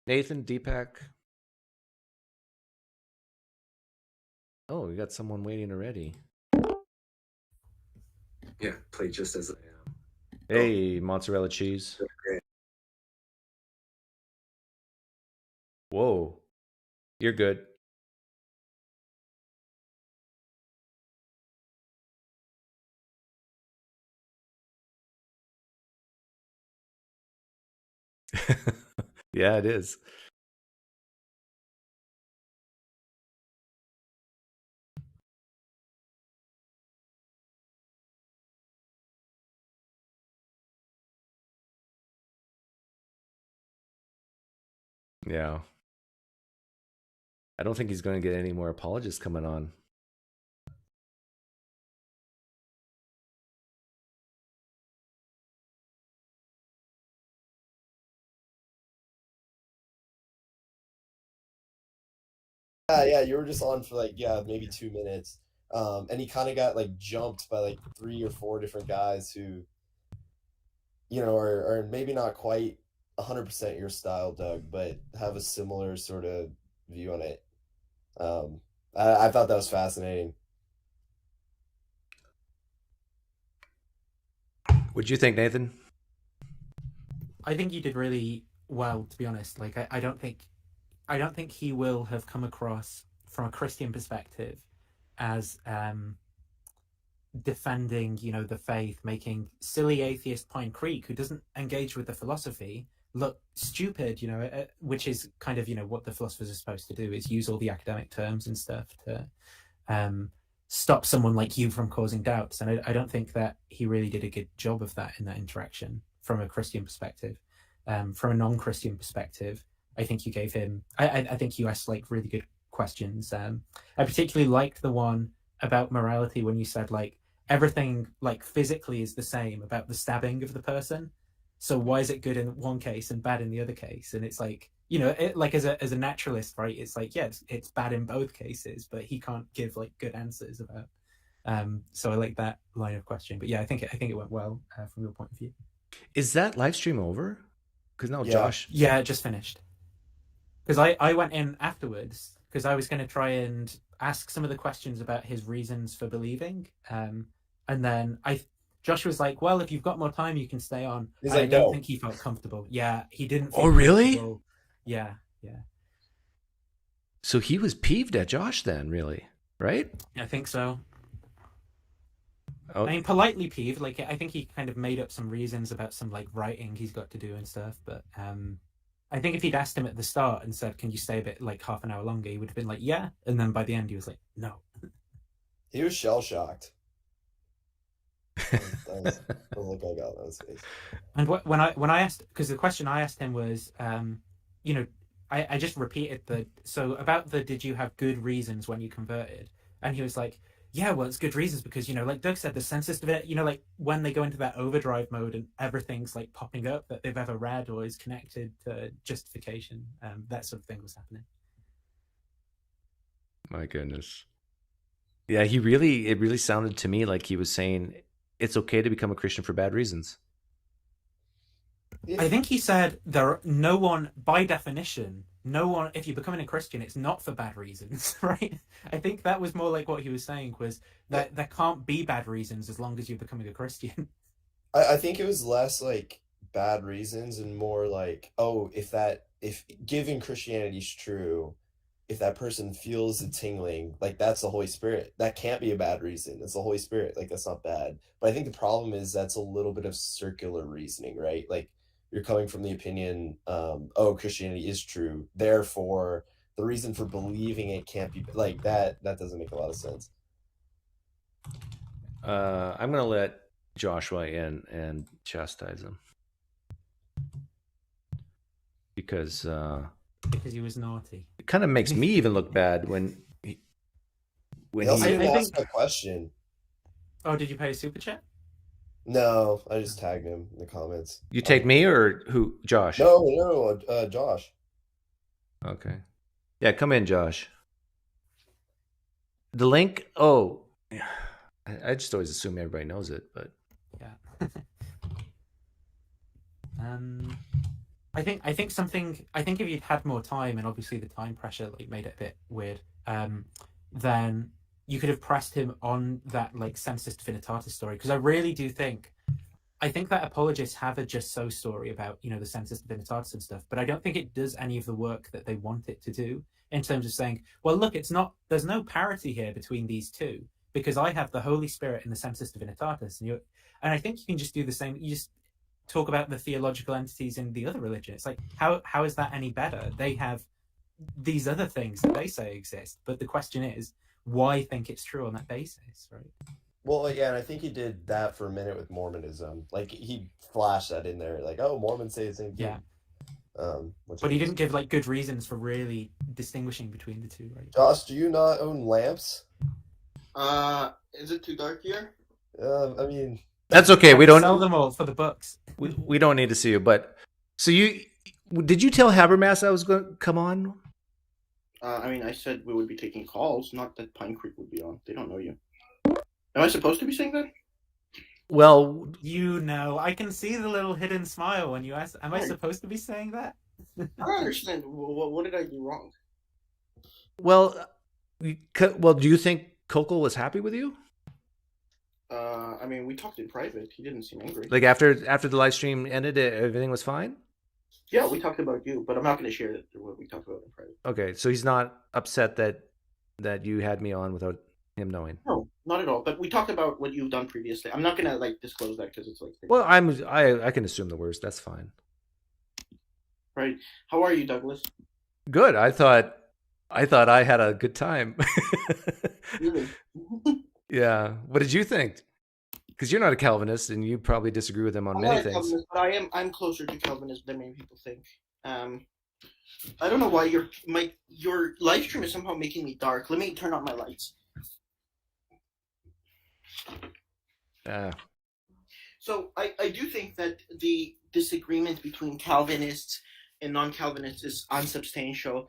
S1: Nathan, Deepak. Oh, we got someone waiting already. Yeah, play Just As I Am. Hey, mozzarella cheese. Whoa, you're good. Yeah, it is. Yeah. I don't think he's going to get any more apologists coming on.
S7: Yeah, you were just on for like, maybe 2 minutes. And he kind of got like jumped by like 3 or 4 different guys who, are maybe not quite 100% your style, Doug, but have a similar sort of view on it. I thought that was fascinating.
S1: What'd you think, Nathan?
S8: I think you did really well, to be honest. Like, I don't think he will have come across from a Christian perspective as defending, the faith, making silly atheist PineCreek, who doesn't engage with the philosophy, look stupid, which is kind of, what the philosophers are supposed to do, is use all the academic terms and stuff to stop someone like you from causing doubts. And I don't think that he really did a good job of that in that interaction from a Christian perspective. From a non-Christian perspective, I think you gave him, I think you asked like really good questions. I particularly liked the one about morality when you said like everything like physically is the same about the stabbing of the person. So why is it good in one case and bad in the other case? And it's like, like as a naturalist, right? It's like, yeah, it's bad in both cases, but he can't give like good answers about. So I like that line of question. But yeah, I think it went well from your point of view.
S1: Is that live stream over? Because now Josh.
S8: Yeah, it just finished. Because I went in afterwards because I was going to try and ask some of the questions about his reasons for believing, and then Josh was like, well, if you've got more time, you can stay on. I don't think he felt comfortable. Yeah, he didn't feel
S1: really?
S8: Yeah.
S1: So he was peeved at Josh then, really, right?
S8: I think so.
S1: Oh.
S8: I mean, politely peeved. Like, I think he kind of made up some reasons about some, like, writing he's got to do and stuff. But I think if he'd asked him at the start and said, can you stay a bit, like, half an hour longer, he would have been like, yeah. And then by the end, he was like, no.
S7: He was shell-shocked. That was the look I got on his face.
S8: And when I asked, because the question I asked him was, I just repeated about did you have good reasons when you converted? And he was like, yeah, well, it's good reasons because, like Doug said, the census of it, like when they go into that overdrive mode and everything's like popping up that they've ever read or is connected to justification, that sort of thing was happening.
S1: My goodness. Yeah, it really sounded to me like he was saying it's okay to become a Christian for bad reasons.
S8: I think he said by definition, if you're becoming a Christian, it's not for bad reasons, right? I think that was more like what he was saying, was that there can't be bad reasons as long as you're becoming a Christian.
S7: I think it was less like bad reasons and more like, if giving Christianity is true, if that person feels the tingling, like that's the Holy Spirit. That can't be a bad reason. It's the Holy Spirit. Like that's not bad. But I think the problem is that's a little bit of circular reasoning, right? Like you're coming from the opinion, Christianity is true. Therefore, the reason for believing it can't be like that. That doesn't make a lot of sense.
S1: I'm going to let Joshua in and chastise him. Because
S8: he was naughty.
S1: It kind of makes me even look bad when he
S7: asked a question.
S8: Oh, did you pay a super chat?
S7: No, I just tagged him in the comments.
S1: You tagged me or who? Josh?
S7: No, Josh.
S1: Okay. Yeah, come in, Josh. The link. Oh, I just always assume everybody knows it, but
S8: yeah. I think if you'd had more time, and obviously the time pressure like made it a bit weird, then you could have pressed him on that like sensus divinitatis story, because I really do think that apologists have a just so story about the sensus divinitatis and stuff, but I don't think it does any of the work that they want it to do in terms of saying, well, look, there's no parity here between these two because I have the Holy Spirit in the sensus divinitatis, and I think you can just do the same. You just talk about the theological entities in the other religion. It's like, how is that any better? They have these other things that they say exist, but the question is, why think it's true on that basis, right?
S7: Well, yeah, and I think he did that for a minute with Mormonism. Like he flashed that in there, like, oh, Mormons say the same thing.
S8: Yeah. But he didn't give like good reasons for really distinguishing between the two, right?
S7: Josh, do you not own lamps?
S6: Is it too dark here?
S7: I mean,
S1: that's okay. We don't
S8: sell them all for the books.
S1: We don't need to see you. But so did you tell Habermas I was going to come on?
S6: I mean, I said we would be taking calls, not that PineCreek would be on. They don't know you. Am I supposed to be saying that?
S1: Well,
S8: I can see the little hidden smile when you ask. Am I supposed to be saying that?
S6: I don't understand. What did I do wrong?
S1: Well, do you think Koukl was happy with you?
S6: I mean, we talked in private. He didn't seem angry.
S1: Like after the live stream ended, everything was fine?
S6: Yeah, we talked about you, but I'm not going to share what we talked about in private.
S1: Okay, so he's not upset that you had me on without him knowing?
S6: No, not at all. But we talked about what you've done previously. I'm not going to disclose that because it's like.
S1: Well, I can assume the worst. That's fine.
S6: Right. How are you, Douglas?
S1: Good. I thought I had a good time.
S6: Really?
S1: Yeah. What did you think? Because you're not a Calvinist, and you probably disagree with him on
S6: I'm
S1: many
S6: not a
S1: things.
S6: Calvinist, but I'm closer to Calvinism than many people think. I don't know why your live stream is somehow making me dark. Let me turn on my lights. So I do think that the disagreement between Calvinists and non-Calvinists is unsubstantial.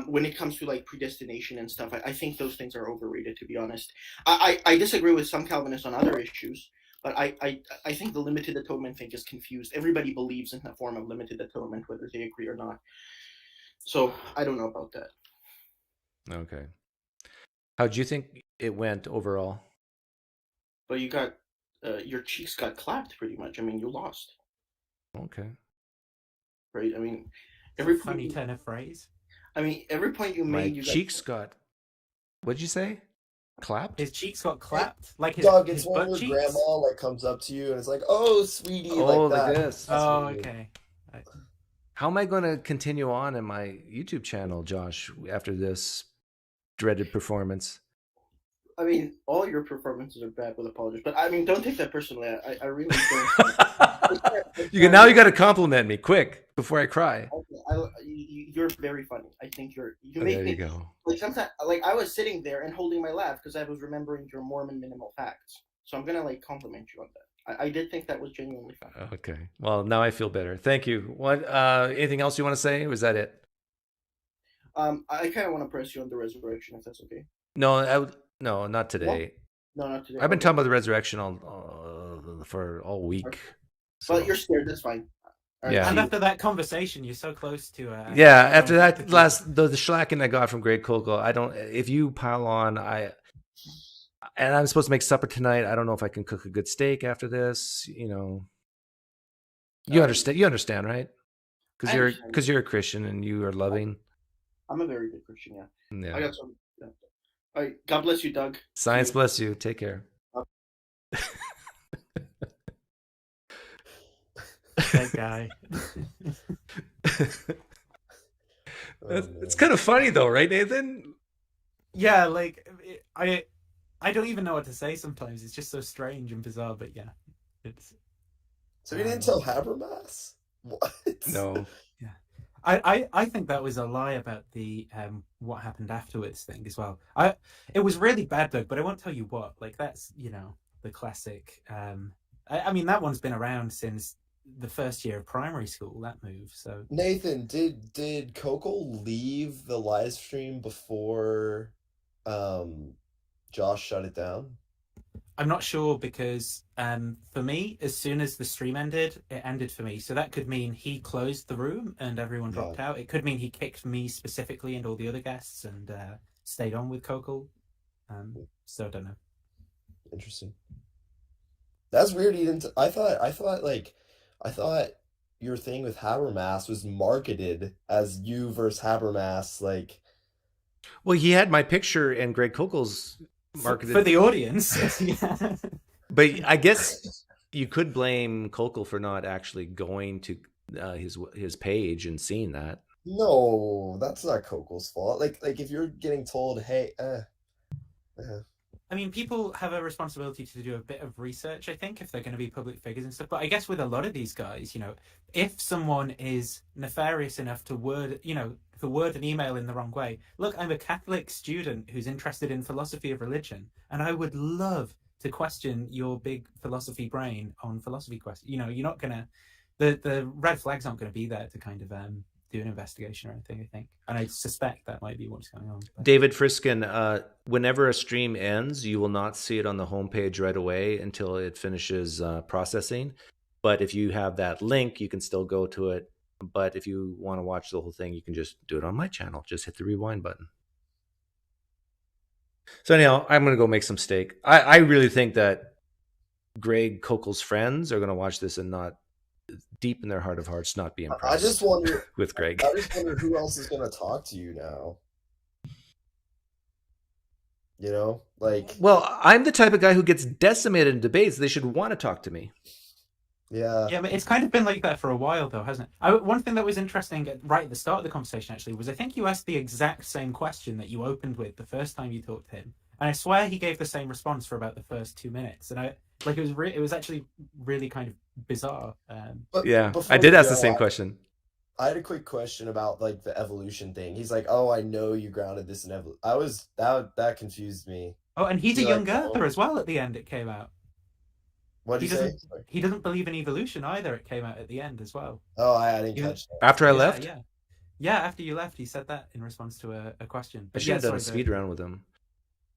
S6: When it comes to like predestination and stuff, I think those things are overrated, to be honest. I disagree with some Calvinists on other issues, but I think the limited atonement thing is confused. Everybody believes in a form of limited atonement, whether they agree or not. So I don't know about that.
S1: Okay. How do you think it went overall?
S6: But you got your cheeks got clapped pretty much. I mean, you lost.
S1: Okay.
S6: Right. I mean,
S8: every funny turn of phrase.
S6: I mean, every point you made,
S1: my cheeks got. What'd you say? Clapped?
S8: His cheeks got clapped, like his.
S7: Doug,
S8: his
S7: it's when your
S8: cheeks?
S7: grandma like comes up to you and it's like, "Oh, sweetie,"
S1: oh,
S7: like that.
S1: This.
S8: Oh, okay.
S1: How am I going to continue on in my YouTube channel, Josh, after this dreaded performance?
S6: I mean, all your performances are bad, with apologies. But I mean, don't take that personally. I really don't.
S1: Now you got to compliment me quick before I cry.
S6: You're very funny. I think you
S1: make
S6: me.
S1: There you go.
S6: Like sometimes, like I was sitting there and holding my laugh because I was remembering your Mormon minimal facts. So I'm gonna like compliment you on that. I did think that was genuinely funny.
S1: Okay. Well, now I feel better. Thank you. What? Anything else you want to say? Or was that it?
S6: I kind of want to press you on the resurrection, if that's okay.
S1: No, no, not today.
S6: No, not today.
S1: I've been talking about the resurrection for all week.
S6: So. Well, you're scared. That's fine.
S1: Yeah.
S8: And after that conversation, you're so close to.
S1: Yeah. After that the schlacking I got from Greg Koukl, I don't. If you pile on, and I'm supposed to make supper tonight. I don't know if I can cook a good steak after this. You understand. You understand, right? Because you're a Christian and you are loving.
S6: I'm a very good Christian. Yeah.
S1: Yeah.
S6: I got some. Yeah. All right. God bless you, Doug.
S1: Science bless you. Take care.
S8: That guy.
S1: It's kind of funny though, right, Nathan?
S8: Yeah, like I don't even know what to say sometimes. It's just so strange and bizarre, but yeah, it's.
S7: So you didn't tell Habermas? What?
S1: No.
S8: Yeah, I think that was a lie about the what happened afterwards thing as well. It was really bad though, but I won't tell you what. Like that's the classic. I mean that one's been around since the first year of primary school, that move. So
S7: Nathan, did Koukl leave the live stream before Josh shut it down?
S8: I'm not sure because for me, as soon as the stream ended, it ended for me. So that could mean he closed the room and everyone dropped out. It could mean he kicked me specifically and all the other guests and stayed on with Koukl. So I don't know.
S7: Interesting. That's weird. He didn't. I thought your thing with Habermas was marketed as you versus Habermas, like.
S1: Well, he had my picture and Greg Koukl's marketed
S8: for the audience.
S1: But I guess you could blame Koukl for not actually going to his page and seeing that.
S7: No, that's not Koukl's fault. Like if you're getting told, hey,
S8: I mean, people have a responsibility to do a bit of research, I think, if they're going to be public figures and stuff. But I guess with a lot of these guys, if someone is nefarious enough to word an email in the wrong way. Look, I'm a Catholic student who's interested in philosophy of religion, and I would love to question your big philosophy brain on philosophy questions. You're not going to... The red flags aren't going to be there to kind of... do an investigation or anything, I think. And I suspect that might be what's going on. But.
S1: David Friskin, whenever a stream ends, you will not see it on the homepage right away until it finishes processing. But if you have that link, you can still go to it. But if you want to watch the whole thing, you can just do it on my channel. Just hit the rewind button. So anyhow, I'm going to go make some steak. I really think that Greg Koukl's friends are going to watch this and not, deep in their heart of hearts, not be impressed.
S7: I just wonder
S1: with Greg.
S7: I just wonder who else is going to talk to you now.
S1: Well, I'm the type of guy who gets decimated in debates. They should want to talk to me.
S7: Yeah.
S8: Yeah, but it's kind of been like that for a while, though, hasn't it? One thing that was interesting right at the start of the conversation, actually, was I think you asked the exact same question that you opened with the first time you talked to him, and I swear he gave the same response for about the first 2 minutes, and it was actually really kind of bizarre.
S1: Yeah, I did ask the same question.
S7: I had a quick question about like the evolution thing. He's like, "Oh, I know you grounded this in evolution." That confused me.
S8: Oh, and he's a young earther as well. At the end, it came out.
S7: What did you say?
S8: He doesn't believe in evolution either. It came out at the end as well.
S7: Oh, I didn't catch that.
S1: After I left?
S8: Yeah, after you left, he said that in response to a question.
S1: But I should have done a speed round with him.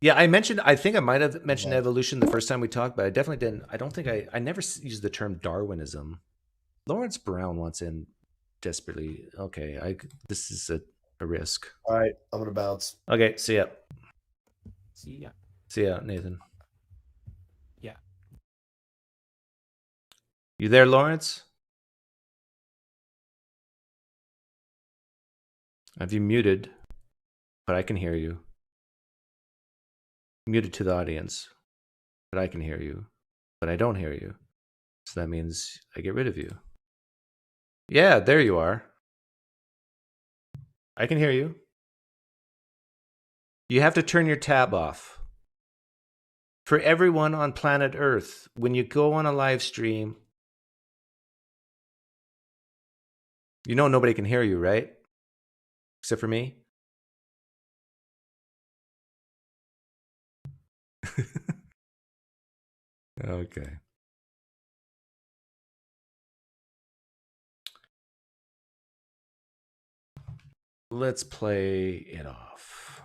S1: Yeah, I think I might have mentioned evolution the first time we talked, but I definitely didn't. I don't think I never used the term Darwinism. Lawrence Brown wants in desperately. Okay, this is a risk.
S7: All right, I'm gonna bounce.
S1: Okay, see ya.
S8: See
S1: ya, Nathan.
S8: Yeah.
S1: You there, Lawrence? Have you muted? But I can hear you. Muted to the audience, but I can hear you, but I don't hear you. So that means I get rid of you. Yeah, there you are. I can hear you. You have to turn your tab off. For everyone on planet Earth, when you go on a live stream, you know nobody can hear you, right? Except for me. Okay. Let's play it off.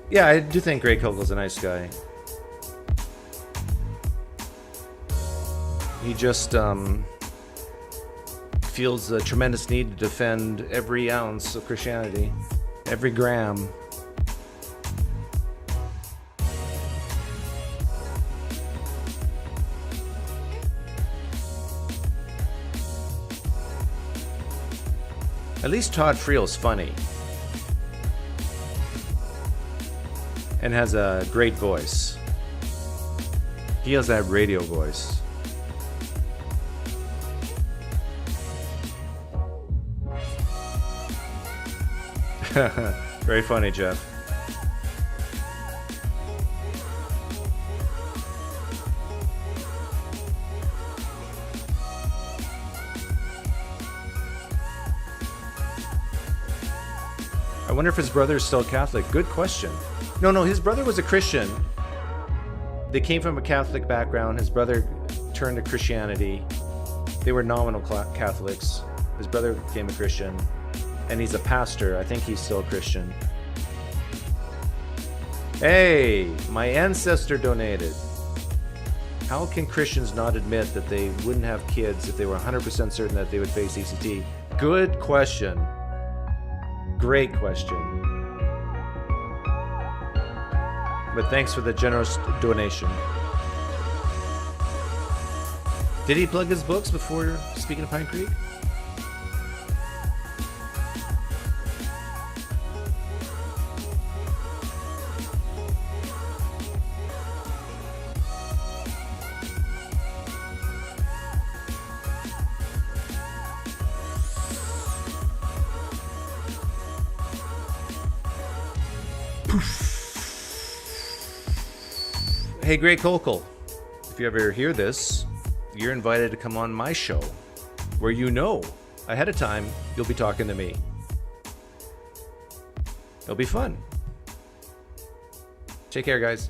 S1: Yeah, I do think Greg Koukl is a nice guy. He just feels a tremendous need to defend every ounce of Christianity, every gram. At least Todd Friel's funny and has a great voice. He has that radio voice. Very funny, Jeff. I wonder if his brother is still Catholic. Good question. No, his brother was a Christian. They came from a Catholic background. His brother turned to Christianity. They were nominal Catholics. His brother became a Christian. And he's a pastor. I think he's still a Christian. Hey, my ancestor donated. How can Christians not admit that they wouldn't have kids if they were 100% certain that they would face ECT? Good question. Great question. But thanks for the generous donation. Did he plug his books before speaking of PineCreek? Hey, Greg Koukl, if you ever hear this, you're invited to come on my show, where you know ahead of time you'll be talking to me. It'll be fun. Take care, guys.